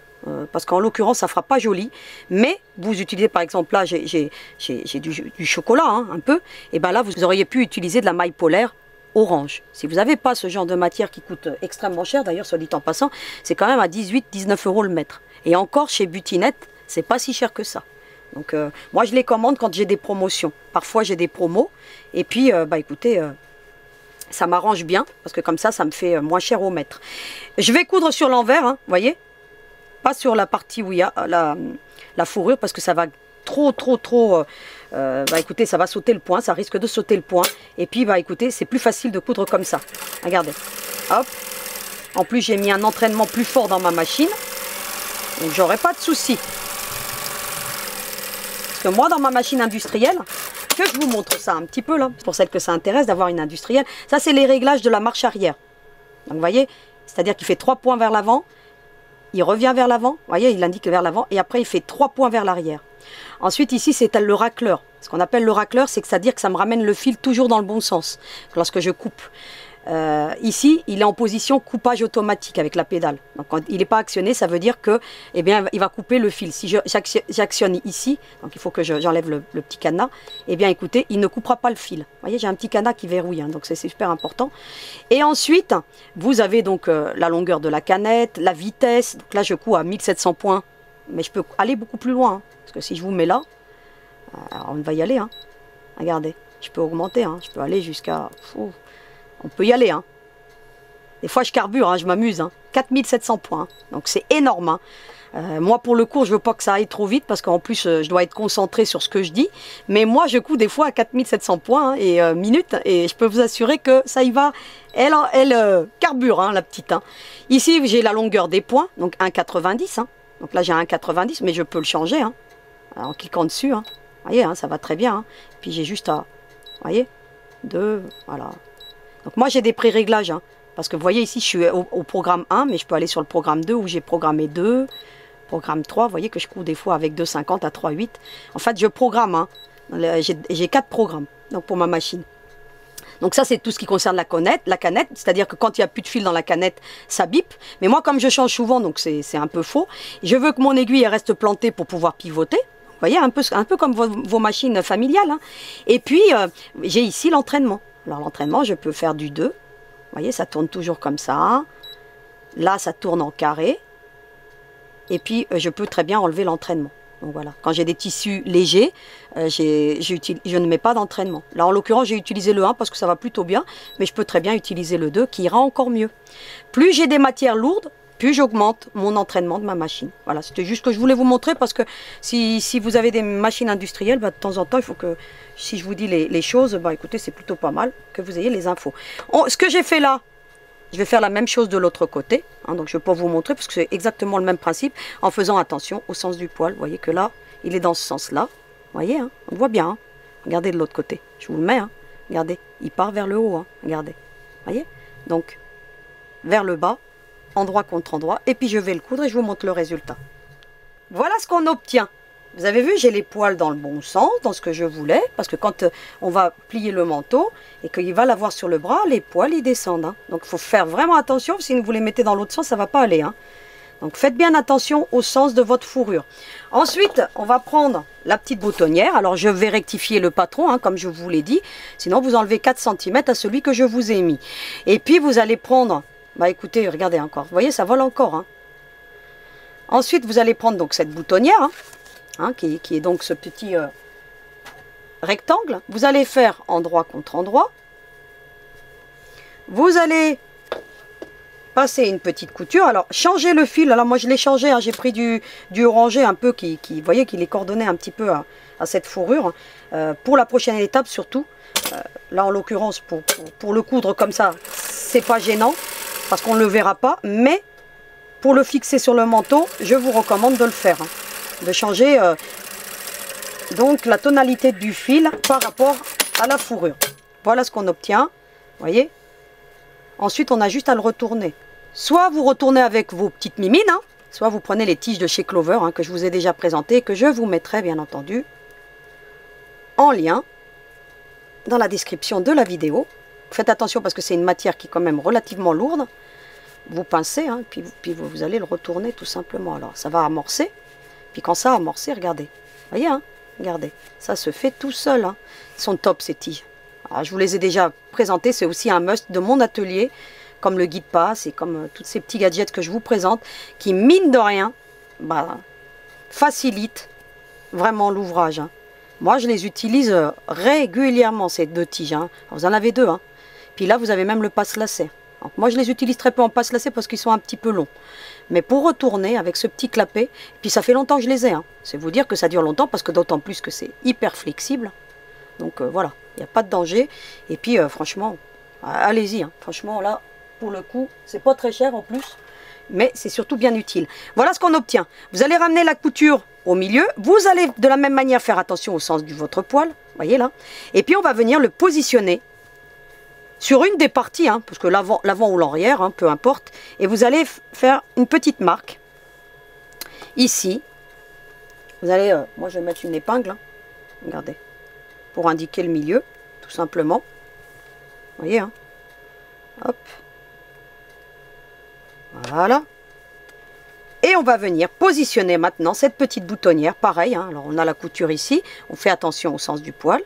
Parce qu'en l'occurrence, ça ne fera pas joli. Mais vous utilisez, par exemple, là, j'ai du chocolat, hein, un peu. Et bien là, vous auriez pu utiliser de la maille polaire orange. Si vous n'avez pas ce genre de matière qui coûte extrêmement cher, d'ailleurs, soit dit en passant, c'est quand même à 18-19 € le mètre. Et encore, chez Butinette, c'est pas si cher que ça. Donc, moi, je les commande quand j'ai des promotions. Parfois, j'ai des promos. Et puis, bah, écoutez... ça m'arrange bien, parce que comme ça me fait moins cher au mètre. Je vais coudre sur l'envers, hein, voyez, pas sur la partie où il y a la fourrure, parce que ça va trop, bah écoutez, ça va sauter le point, ça risque de sauter le point. Et puis, bah écoutez, c'est plus facile de coudre comme ça. Regardez, hop, En plus, j'ai mis un entraînement plus fort dans ma machine. Donc, j'aurai pas de soucis. Parce que moi, dans ma machine industrielle, que je vous montre ça un petit peu là, pour celles que ça intéresse d'avoir une industrielle. Ça, c'est les réglages de la marche arrière. Donc, vous voyez, c'est-à-dire qu'il fait 3 points vers l'avant. Il revient vers l'avant, vous voyez, il indique vers l'avant, et après il fait 3 points vers l'arrière. Ensuite ici c'est le racleur. Ce qu'on appelle le racleur, c'est que ça veut dire que ça me ramène le fil toujours dans le bon sens lorsque je coupe. Ici, il est en position coupage automatique avec la pédale. Donc quand il n'est pas actionné, ça veut dire que, eh bien, il va couper le fil. Si j'actionne ici, donc il faut que j'enlève le petit cadenas, eh bien écoutez, il ne coupera pas le fil. Vous voyez, j'ai un petit cadenas qui verrouille, hein, donc c'est super important. Et ensuite, vous avez donc la longueur de la canette, la vitesse. Donc là, je couds à 1700 points, mais je peux aller beaucoup plus loin. Hein, parce que si je vous mets là, alors on va y aller. Hein. Regardez, je peux augmenter, hein, je peux aller jusqu'à... On peut y aller. Hein. Des fois, je carbure, hein, je m'amuse. Hein. 4700 points. Hein. Donc, c'est énorme. Hein. Moi, pour le cours, je veux pas que ça aille trop vite parce qu'en plus, je dois être concentré sur ce que je dis. Mais moi, je couds des fois à 4700 points hein, et minutes. Et je peux vous assurer que ça y va. Elle carbure, hein, la petite. Hein. Ici, j'ai la longueur des points. Donc, 1,90. Hein. Donc là, j'ai 1,90. Mais je peux le changer hein, en cliquant dessus. Hein. Vous voyez, hein, ça va très bien. Hein. Puis, j'ai juste à... Vous voyez 2, voilà. Donc moi j'ai des pré-réglages, hein, parce que vous voyez ici je suis au programme 1, mais je peux aller sur le programme 2 où j'ai programmé 2, programme 3, vous voyez que je couds des fois avec 2,50 à 3,8. En fait je programme, hein, j'ai 4 programmes donc pour ma machine. Donc ça c'est tout ce qui concerne la canette, c'est-à-dire que quand il n'y a plus de fil dans la canette, ça bip. Mais moi comme je change souvent, donc c'est un peu faux, je veux que mon aiguille elle reste plantée pour pouvoir pivoter. Vous voyez, un peu comme vos machines familiales. Hein. Et puis j'ai ici l'entraînement. Alors l'entraînement, je peux faire du 2. Vous voyez, ça tourne toujours comme ça. Là, ça tourne en carré. Et puis, je peux très bien enlever l'entraînement. Donc voilà, quand j'ai des tissus légers, je ne mets pas d'entraînement. Là, en l'occurrence, j'ai utilisé le 1 parce que ça va plutôt bien. Mais je peux très bien utiliser le 2 qui ira encore mieux. Plus j'ai des matières lourdes, plus j'augmente mon entraînement de ma machine. Voilà, c'était juste que je voulais vous montrer parce que si vous avez des machines industrielles, bah, de temps en temps, il faut que, si je vous dis les choses, bah, écoutez, c'est plutôt pas mal que vous ayez les infos. Ce que j'ai fait là, je vais faire la même chose de l'autre côté. Hein, donc je ne vais pas vous montrer parce que c'est exactement le même principe en faisant attention au sens du poil. Vous voyez que là, il est dans ce sens-là. Vous voyez, hein, on voit bien. Hein. Regardez de l'autre côté. Je vous le mets. Hein. Regardez, il part vers le haut. Hein. Regardez. Vous voyez, donc vers le bas. Endroit contre endroit, et puis je vais le coudre et je vous montre le résultat. Voilà ce qu'on obtient. Vous avez vu, j'ai les poils dans le bon sens, dans ce que je voulais, parce que quand on va plier le manteau et qu'il va l'avoir sur le bras, les poils ils descendent. Hein. Donc il faut faire vraiment attention, si vous les mettez dans l'autre sens, ça ne va pas aller. Hein. Donc faites bien attention au sens de votre fourrure. Ensuite, on va prendre la petite boutonnière. Alors je vais rectifier le patron, hein, comme je vous l'ai dit, sinon vous enlevez 4 cm à celui que je vous ai mis. Et puis vous allez prendre... Bah écoutez, regardez encore. Vous voyez, ça vole encore. Hein. Ensuite, vous allez prendre donc cette boutonnière, hein, qui est donc ce petit rectangle. Vous allez faire endroit contre endroit. Vous allez passer une petite couture. Alors, changez le fil. Alors, moi, je l'ai changé. Hein, j'ai pris du orangé un peu vous voyez, qu'il est coordonné un petit peu à cette fourrure. Pour la prochaine étape, surtout. Là, en l'occurrence, pour le coudre comme ça, c'est pas gênant. Parce qu'on ne le verra pas, mais pour le fixer sur le manteau, je vous recommande de le faire. Hein, de changer donc la tonalité du fil par rapport à la fourrure. Voilà ce qu'on obtient, vous voyez. Ensuite, on a juste à le retourner. Soit vous retournez avec vos petites mimines, hein, soit vous prenez les tiges de chez Clover, hein, que je vous ai déjà présentées, que je vous mettrai bien entendu en lien dans la description de la vidéo. Faites attention parce que c'est une matière qui est quand même relativement lourde. Vous pincez, hein, puis vous allez le retourner tout simplement. Alors ça va amorcer. Puis quand ça a amorcé, regardez. Voyez, hein, regardez. Ça se fait tout seul. Hein. Ils sont top ces tiges. Alors, je vous les ai déjà présentées. C'est aussi un must de mon atelier. Comme le guide passe et comme tous ces petits gadgets que je vous présente. Qui, mine de rien, bah, facilitent vraiment l'ouvrage. Hein. Moi, je les utilise régulièrement, ces 2 tiges. Hein. Vous en avez 2. Hein. Puis là, vous avez même le passe-lacet. Moi, je les utilise très peu en passe-lacet parce qu'ils sont un petit peu longs. Mais pour retourner avec ce petit clapet, puis ça fait longtemps que je les ai. Hein. C'est vous dire que ça dure longtemps parce que d'autant plus que c'est hyper flexible. Donc voilà, il n'y a pas de danger. Et puis franchement, allez-y. Hein. Franchement, là, Pour le coup, c'est pas très cher en plus, mais c'est surtout bien utile. Voilà ce qu'on obtient. Vous allez ramener la couture au milieu. Vous allez de la même manière faire attention au sens de votre poil. Voyez là. Et puis on va venir le positionner sur une des parties, hein, parce que l'avant ou l'arrière, hein, peu importe. Et vous allez faire une petite marque ici. Vous allez, moi je vais mettre une épingle, hein, regardez, pour indiquer le milieu, tout simplement. Vous voyez, hein, hop, voilà. Et on va venir positionner maintenant cette petite boutonnière, pareil, hein, alors on a la couture ici, on fait attention au sens du poil.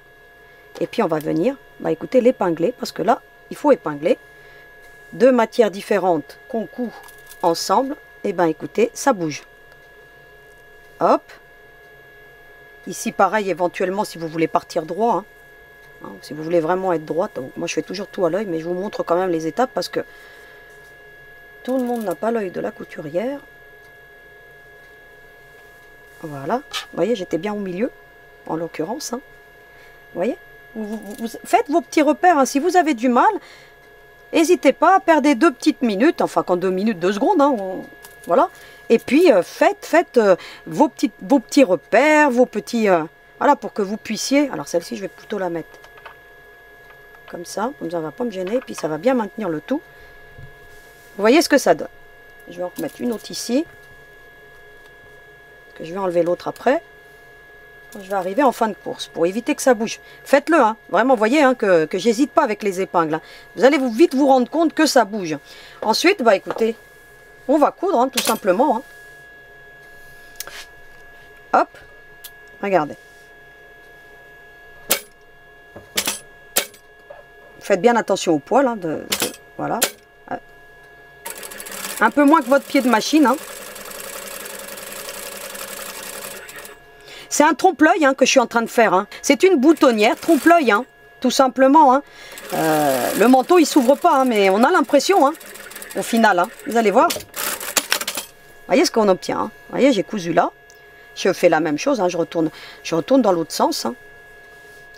Et puis on va venir, bah écoutez, l'épingler, parce que là, il faut épingler. Deux matières différentes qu'on coud ensemble, et ben écoutez, ça bouge. Hop. Ici, pareil, éventuellement, si vous voulez partir droit, hein, hein, si vous voulez vraiment être droite, donc moi je fais toujours tout à l'œil, mais je vous montre quand même les étapes, parce que tout le monde n'a pas l'œil de la couturière. Voilà. Vous voyez, j'étais bien au milieu, en l'occurrence. Hein. Vous voyez, vous faites vos petits repères. Hein. Si vous avez du mal, n'hésitez pas à perdre 2 petites minutes, enfin quand 2 minutes, 2 secondes, hein, voilà. Et puis faites vos petits repères, vos petits... voilà, pour que vous puissiez... Alors celle-ci, je vais plutôt la mettre comme ça ne va pas me gêner, et puis ça va bien maintenir le tout. Vous voyez ce que ça donne. Je vais en remettre une autre ici. Que je vais enlever l'autre après. Je vais arriver en fin de course pour éviter que ça bouge. Faites-le, hein. Vraiment, voyez hein, que j'hésite pas avec les épingles. Hein. Vous allez vite vous rendre compte que ça bouge. Ensuite, bah écoutez, on va coudre hein, tout simplement. Hein. Hop, regardez. Faites bien attention au poil. Hein, voilà. Un peu moins que votre pied de machine. Hein. C'est un trompe-l'œil hein, que je suis en train de faire. Hein. C'est une boutonnière trompe-l'œil, hein, tout simplement. Hein. Le manteau, il s'ouvre pas, hein, mais on a l'impression, hein, au final. Hein. Vous allez voir. Voyez ce qu'on obtient. Hein. Voyez, j'ai cousu là. Je fais la même chose. Hein, je retourne dans l'autre sens. Hein.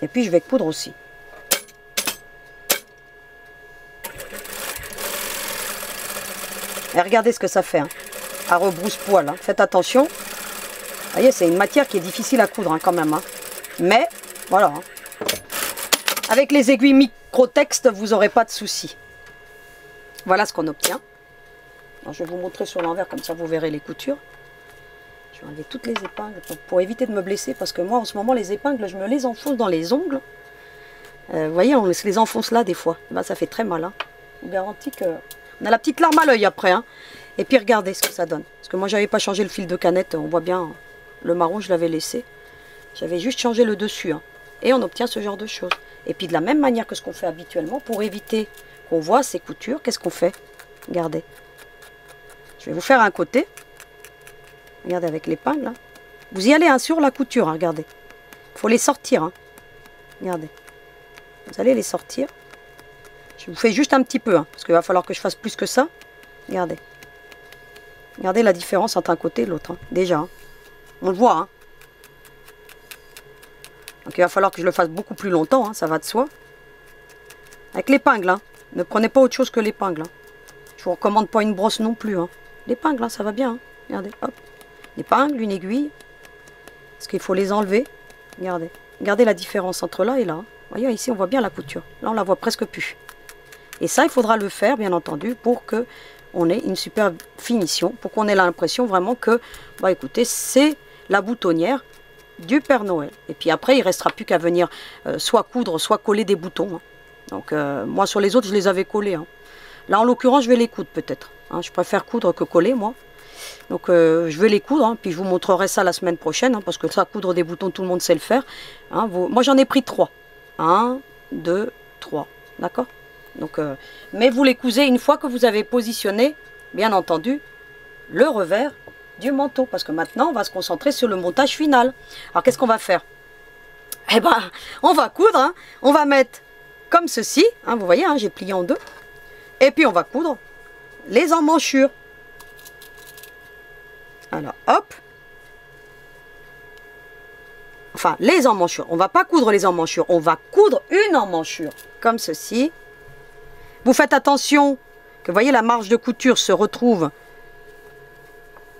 Et puis, je vais coudre aussi. Et regardez ce que ça fait. Hein. À rebrousse-poil. Hein. Faites attention. Vous voyez, c'est une matière qui est difficile à coudre hein, quand même. Hein. Mais, voilà. Hein. Avec les aiguilles micro-texte, vous n'aurez pas de soucis. Voilà ce qu'on obtient. Alors, je vais vous montrer sur l'envers, comme ça vous verrez les coutures. Je vais enlever toutes les épingles pour éviter de me blesser. Parce que moi, en ce moment, les épingles, je me les enfonce dans les ongles. Vous voyez, on se les enfonce là des fois. Ben, ça fait très mal. Hein. Je vous garantis que... On a la petite larme à l'œil après. Hein. Et puis, regardez ce que ça donne. Parce que moi, j'avais pas changé le fil de canette. On voit bien... Hein. Le marron, je l'avais laissé. J'avais juste changé le dessus. Hein. Et on obtient ce genre de choses. Et puis de la même manière que ce qu'on fait habituellement, pour éviter qu'on voit ces coutures, qu'est-ce qu'on fait? Regardez. Je vais vous faire un côté. Regardez avec l'épingle. Hein. Vous y allez hein, sur la couture, hein, regardez. Il faut les sortir. Hein. Regardez. Vous allez les sortir. Je vous fais juste un petit peu, hein, parce qu'il va falloir que je fasse plus que ça. Regardez. Regardez la différence entre un côté et l'autre. Hein. Déjà. Hein. On le voit. Hein. Donc il va falloir que je le fasse beaucoup plus longtemps. Hein, ça va de soi. Avec l'épingle. Hein. Ne prenez pas autre chose que l'épingle. Hein. Je vous recommande pas une brosse non plus. Hein. L'épingle, hein, ça va bien. Hein. Regardez. Hop. L'épingle, une aiguille. Parce qu'il faut les enlever. Regardez. Regardez la différence entre là et là. Vous voyez, ici, on voit bien la couture. Là, on la voit presque plus. Et ça, il faudra le faire, bien entendu, pour que on ait une super finition, pour qu'on ait l'impression vraiment que, bah écoutez, c'est la boutonnière du Père Noël. Et puis après, il ne restera plus qu'à venir soit coudre, soit coller des boutons. Hein. Donc, moi, sur les autres, je les avais collés. Hein. Là, en l'occurrence, je vais les coudre peut-être. Hein. Je préfère coudre que coller, moi. Donc, je vais les coudre, hein, puis je vous montrerai ça la semaine prochaine, hein, parce que ça, coudre des boutons, tout le monde sait le faire. Hein. Moi, j'en ai pris 3. 1, 2, 3. D'accord ? Donc, mais vous les cousez une fois que vous avez positionné, bien entendu, le revers du manteau. Parce que maintenant, on va se concentrer sur le montage final. Alors, qu'est-ce qu'on va faire? Eh ben, on va coudre. Hein. On va mettre comme ceci. Hein, vous voyez, hein, j'ai plié en deux. Et puis, on va coudre les emmanchures. Alors, hop. Enfin, les emmanchures. On ne va pas coudre les emmanchures. On va coudre une emmanchure. Comme ceci. Vous faites attention que, vous voyez, la marge de couture se retrouve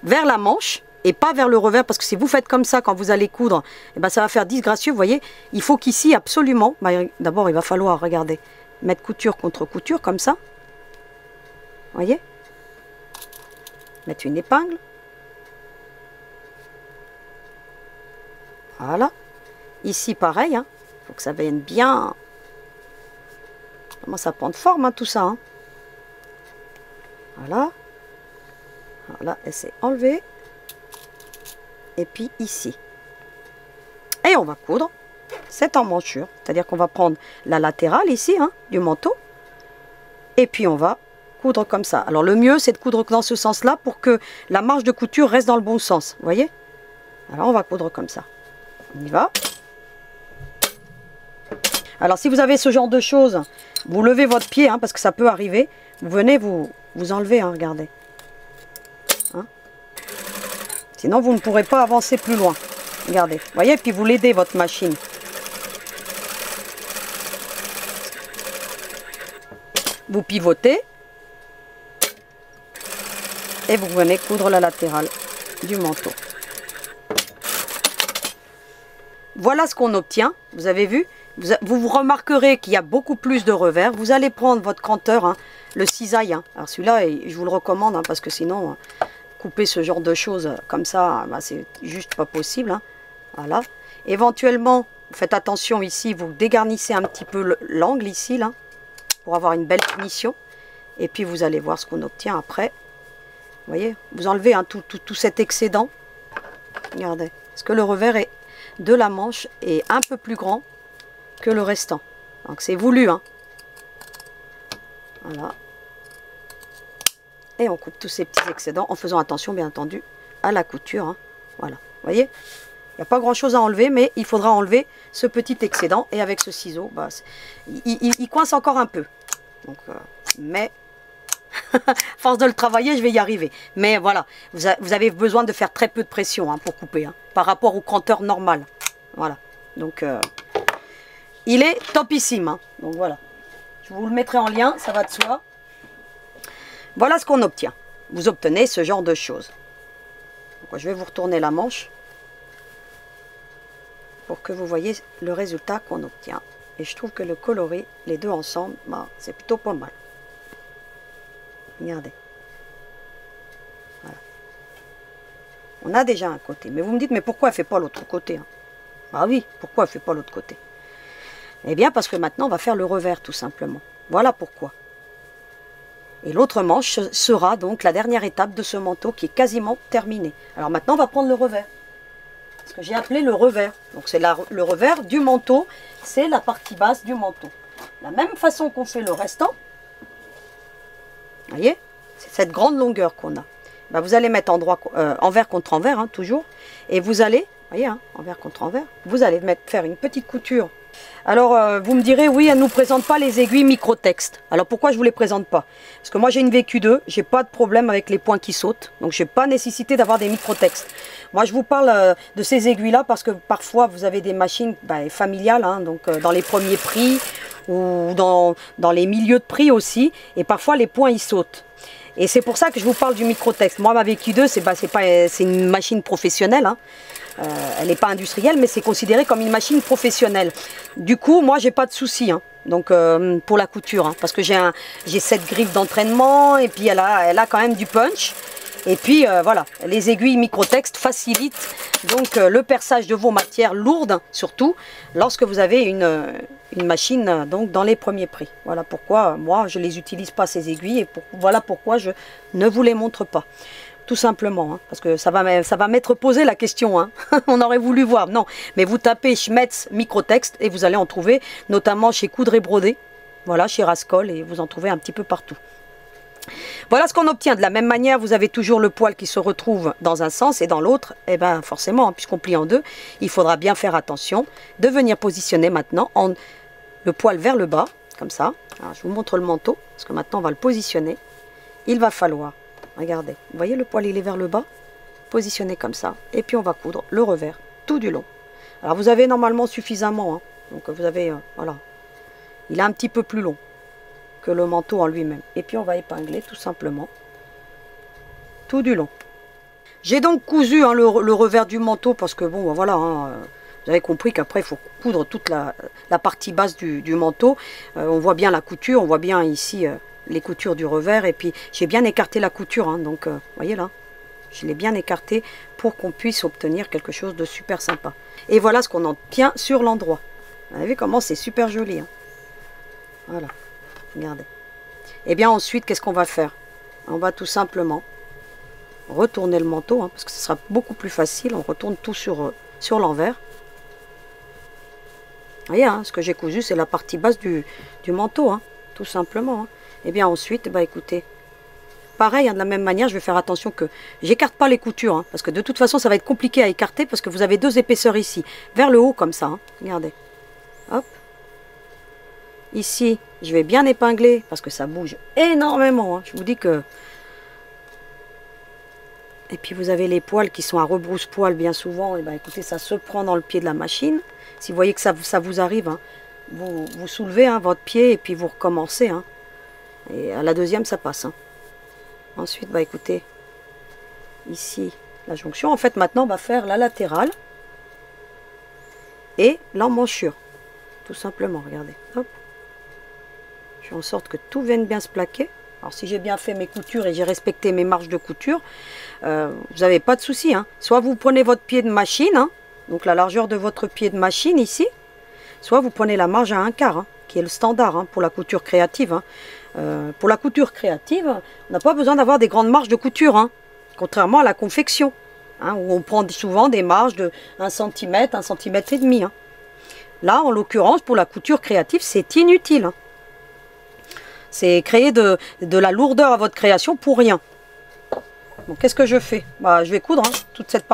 vers la manche et pas vers le revers, parce que si vous faites comme ça quand vous allez coudre, eh ben, ça va faire disgracieux, vous voyez. Il faut qu'ici, absolument, ben, d'abord, il va falloir, regardez, mettre couture contre couture, comme ça. Vous voyez? Mettre une épingle. Voilà. Ici, pareil, hein. Faut que ça vienne bien. Comment ça prend de forme, hein, tout ça. Hein. Voilà. Voilà, et c'est enlevé. Et puis ici. Et on va coudre cette emmanchure. C'est-à-dire qu'on va prendre la latérale ici, hein, du manteau. Et puis on va coudre comme ça. Alors le mieux, c'est de coudre dans ce sens-là pour que la marge de couture reste dans le bon sens. Vous voyez? Alors on va coudre comme ça. On y va. Alors si vous avez ce genre de choses, vous levez votre pied, hein, parce que ça peut arriver. Vous venez vous enlever, hein, regardez. Hein? Sinon vous ne pourrez pas avancer plus loin. Regardez, vous voyez, puis vous l'aidez votre machine. Vous pivotez. Et vous venez coudre la latérale du manteau. Voilà ce qu'on obtient, vous avez vu. Vous remarquerez qu'il y a beaucoup plus de revers. Vous allez prendre votre canteur, hein, le cisaille. Hein. Alors celui-là, je vous le recommande, hein, parce que sinon, couper ce genre de choses comme ça, bah, c'est juste pas possible. Hein. Voilà. Éventuellement, faites attention ici, vous dégarnissez un petit peu l'angle ici, là, pour avoir une belle finition. Et puis vous allez voir ce qu'on obtient après. Vous voyez, vous enlevez, hein, tout cet excédent. Regardez, parce que le revers de la manche est un peu plus grand que le restant. Donc c'est voulu. Hein. Voilà. Et on coupe tous ces petits excédents en faisant attention, bien entendu, à la couture. Hein. Voilà, vous voyez, il n'y a pas grand chose à enlever, mais il faudra enlever ce petit excédent. Et avec ce ciseau, bah, il coince encore un peu. Donc, mais... force de le travailler, je vais y arriver. Mais voilà, vous avez besoin de faire très peu de pression, hein, pour couper, hein, par rapport au canteur normal. Voilà. Donc, il est topissime. Hein. Donc voilà. Je vous le mettrai en lien, ça va de soi. Voilà ce qu'on obtient. Vous obtenez ce genre de choses. Donc, je vais vous retourner la manche pour que vous voyez le résultat qu'on obtient. Et je trouve que le coloris, les deux ensemble, bah, c'est plutôt pas mal. Regardez. Voilà. On a déjà un côté. Mais vous me dites, mais pourquoi elle ne fait pas l'autre côté, hein? Ah oui, pourquoi elle ne fait pas l'autre côté? Eh bien, parce que maintenant, on va faire le revers, tout simplement. Voilà pourquoi. Et l'autre manche sera donc la dernière étape de ce manteau qui est quasiment terminé. Alors maintenant, on va prendre le revers. Ce que j'ai appelé le revers. Donc c'est le revers du manteau. C'est la partie basse du manteau. La même façon qu'on fait le restant. Vous voyez, c'est cette grande longueur qu'on a. Ben, vous allez mettre envers contre envers, hein, toujours. Et vous allez, vous voyez, hein, envers contre envers, vous allez faire une petite couture. Alors, vous me direz, oui, elle ne nous présente pas les aiguilles micro-texte. Alors, pourquoi je ne vous les présente pas? Parce que moi, j'ai une VQ2, je n'ai pas de problème avec les points qui sautent. Donc, je n'ai pas nécessité d'avoir des micro-textes. Moi, je vous parle de ces aiguilles-là parce que parfois, vous avez des machines familiales, hein, donc dans les premiers prix ou dans les milieux de prix aussi. Et parfois, les points, ils sautent. Et c'est pour ça que je vous parle du micro-texte. Moi, ma VQ2, c'est une machine professionnelle, hein. Elle n'est pas industrielle, mais c'est considéré comme une machine professionnelle. Du coup, moi, j'ai pas de souci, hein, donc pour la couture, hein, parce que j'ai cette griffe d'entraînement et puis elle a quand même du punch. Et puis voilà, les aiguilles micro-texte facilitent donc le perçage de vos matières lourdes, surtout lorsque vous avez une machine donc dans les premiers prix. Voilà pourquoi moi je les utilise pas ces aiguilles et voilà pourquoi je ne vous les montre pas. Tout simplement, hein, parce que ça va m'être posé la question, hein. On aurait voulu voir, non. Mais vous tapez Schmetz micro-texte et vous allez en trouver, notamment chez Coudre et Broder, voilà, chez Rascol, et vous en trouvez un petit peu partout. Voilà ce qu'on obtient. De la même manière, vous avez toujours le poil qui se retrouve dans un sens et dans l'autre, et bien forcément, hein, puisqu'on plie en deux, il faudra bien faire attention de venir positionner maintenant le poil vers le bas, comme ça. Alors, je vous montre le manteau, parce que maintenant on va le positionner. Il va falloir, regardez, vous voyez le poil il est vers le bas, positionné comme ça, et puis on va coudre le revers tout du long. Alors vous avez normalement suffisamment, hein, donc vous avez, voilà, il est un petit peu plus long. que le manteau en lui-même. Et puis on va épingler tout simplement, tout du long. J'ai donc cousu hein, le revers du manteau parce que bon, voilà, hein, vous avez compris qu'après il faut coudre toute la partie basse du manteau. On voit bien la couture, on voit bien ici les coutures du revers. Et puis j'ai bien écarté la couture, hein, donc vous voyez là, je l'ai bien écarté pour qu'on puisse obtenir quelque chose de super sympa. Et voilà ce qu'on obtient sur l'endroit. Vous avez vu comment c'est super joli, hein. Voilà, regardez. Et bien ensuite, qu'est-ce qu'on va faire? On va tout simplement retourner le manteau, hein, parce que ce sera beaucoup plus facile. On retourne tout sur l'envers. Vous voyez, hein, ce que j'ai cousu, c'est la partie basse du manteau, hein, tout simplement. Hein. Et bien ensuite, bah écoutez, pareil, hein, de la même manière, je vais faire attention que j'écarte pas les coutures, hein, parce que de toute façon, ça va être compliqué à écarter, parce que vous avez deux épaisseurs ici, vers le haut comme ça. Hein. Regardez, hop. Ici, je vais bien épingler, parce que ça bouge énormément. Hein. Je vous dis que... Et puis vous avez les poils qui sont à rebrousse-poil bien souvent. Et ben écoutez, ça se prend dans le pied de la machine. Si vous voyez que ça vous arrive, hein, vous soulevez hein, votre pied et puis vous recommencez. Hein. Et à la deuxième, ça passe. Hein. Ensuite, bah écoutez, ici, la jonction. En fait, maintenant, on va faire la latérale et l'emmanchure. Tout simplement, regardez. Hop. Je fais en sorte que tout vienne bien se plaquer. Alors si j'ai bien fait mes coutures et j'ai respecté mes marges de couture, vous n'avez pas de souci. Hein. Soit vous prenez votre pied de machine, hein, donc la largeur de votre pied de machine ici, soit vous prenez la marge à 1/4, hein, qui est le standard hein, pour la couture créative. Hein. Pour la couture créative, on n'a pas besoin d'avoir des grandes marges de couture, hein, contrairement à la confection, hein, où on prend souvent des marges de 1 cm, 1 cm et demi. Hein. Là, en l'occurrence, pour la couture créative, c'est inutile. Hein. C'est créer de la lourdeur à votre création pour rien. Donc qu'est-ce que je fais? Bah, je vais coudre hein, toute cette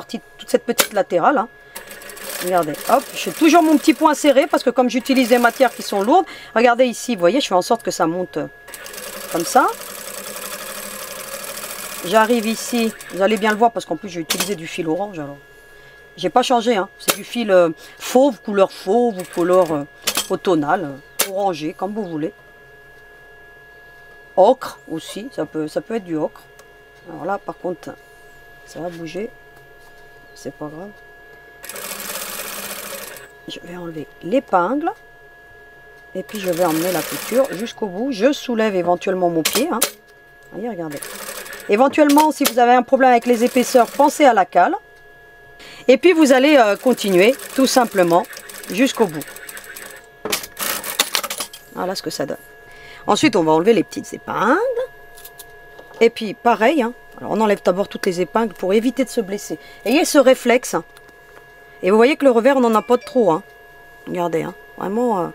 petite latérale. Hein. Regardez, hop, je fais toujours mon petit point serré parce que comme j'utilise des matières qui sont lourdes, regardez ici, vous voyez, je fais en sorte que ça monte comme ça. J'arrive ici, vous allez bien le voir parce qu'en plus j'ai utilisé du fil orange. Alors, j'ai pas changé, hein. C'est du fil fauve, couleur fauve ou couleur automnale, orangé, comme vous voulez. Ocre aussi, ça peut être du ocre. Alors là, par contre, ça va bouger. C'est pas grave. Je vais enlever l'épingle. Et puis je vais emmener la couture jusqu'au bout. Je soulève éventuellement mon pied. Hein. Voyez, regardez. Éventuellement, si vous avez un problème avec les épaisseurs, pensez à la cale. Et puis vous allez continuer tout simplement jusqu'au bout. Voilà ce que ça donne. Ensuite, on va enlever les petites épingles. Et puis, pareil, hein. Alors, on enlève d'abord toutes les épingles pour éviter de se blesser. Ayez ce réflexe. Hein. Et vous voyez que le revers, on n'en a pas de trop. Hein. Regardez, hein. Vraiment,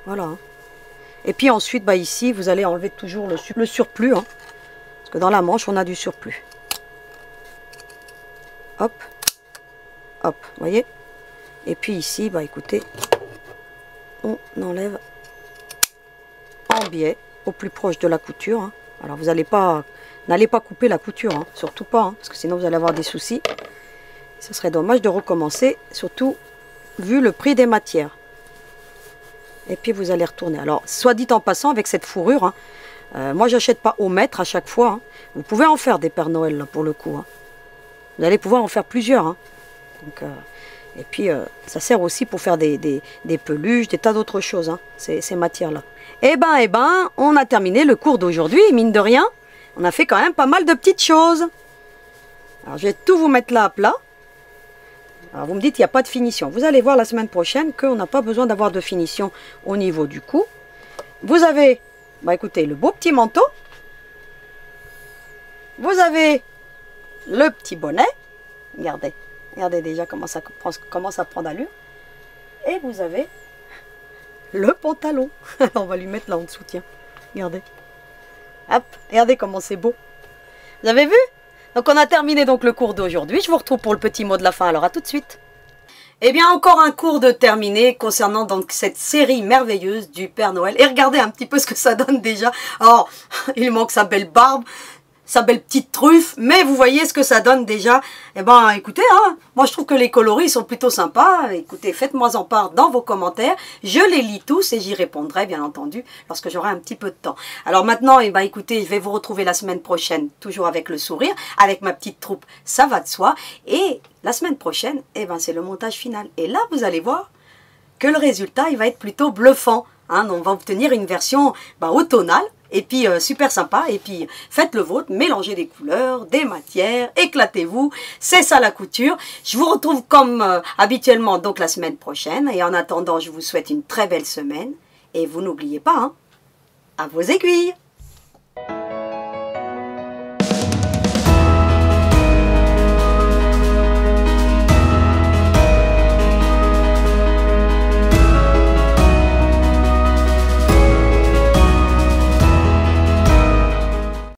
voilà. Hein. Et puis ensuite, bah, ici, vous allez enlever toujours le surplus. Hein. Parce que dans la manche, on a du surplus. Hop. Hop, vous voyez. Et puis ici, bah, écoutez, on enlève en biais, au plus proche de la couture. Hein. Alors vous n'allez pas couper la couture, hein, surtout pas, hein, parce que sinon vous allez avoir des soucis. Ce serait dommage de recommencer, surtout vu le prix des matières. Et puis vous allez retourner. Alors, soit dit en passant, avec cette fourrure, hein, moi j'achète pas au mètre à chaque fois. Hein. Vous pouvez en faire des Pères Noël là, pour le coup. Hein. Vous allez pouvoir en faire plusieurs. Hein. Donc, et puis ça sert aussi pour faire des peluches, des tas d'autres choses, hein, ces matières-là. Eh ben, on a terminé le cours d'aujourd'hui, mine de rien. On a fait quand même pas mal de petites choses. Alors, je vais tout vous mettre là à plat. Alors, vous me dites qu'il n'y a pas de finition. Vous allez voir la semaine prochaine qu'on n'a pas besoin d'avoir de finition au niveau du cou. Vous avez, bah écoutez, le beau petit manteau. Vous avez le petit bonnet. Regardez, regardez déjà comment ça commence à prendre allure. Et vous avez le pantalon. Alors, on va lui mettre là en dessous, tiens. Regardez. Hop, regardez comment c'est beau. Vous avez vu? Donc on a terminé donc le cours d'aujourd'hui. Je vous retrouve pour le petit mot de la fin. Alors à tout de suite. Eh bien encore un cours de terminé concernant donc cette série merveilleuse du Père Noël. Et regardez un petit peu ce que ça donne déjà. Oh, il manque sa belle barbe. sa belle petite truffe, mais vous voyez ce que ça donne déjà. Eh ben, écoutez, hein, moi je trouve que les coloris sont plutôt sympas. Écoutez, faites-moi en part dans vos commentaires. Je les lis tous et j'y répondrai, bien entendu, lorsque j'aurai un petit peu de temps. Alors maintenant, eh ben, écoutez, je vais vous retrouver la semaine prochaine, toujours avec le sourire, avec ma petite troupe, ça va de soi. Et la semaine prochaine, eh ben, c'est le montage final. Et là, vous allez voir que le résultat, il va être plutôt bluffant. Hein, on va obtenir une version automnale. Et puis super sympa, et puis faites le vôtre, mélangez des couleurs, des matières, éclatez-vous, c'est ça la couture. Je vous retrouve comme habituellement donc la semaine prochaine, et en attendant je vous souhaite une très belle semaine, et vous n'oubliez pas, hein, à vos aiguilles.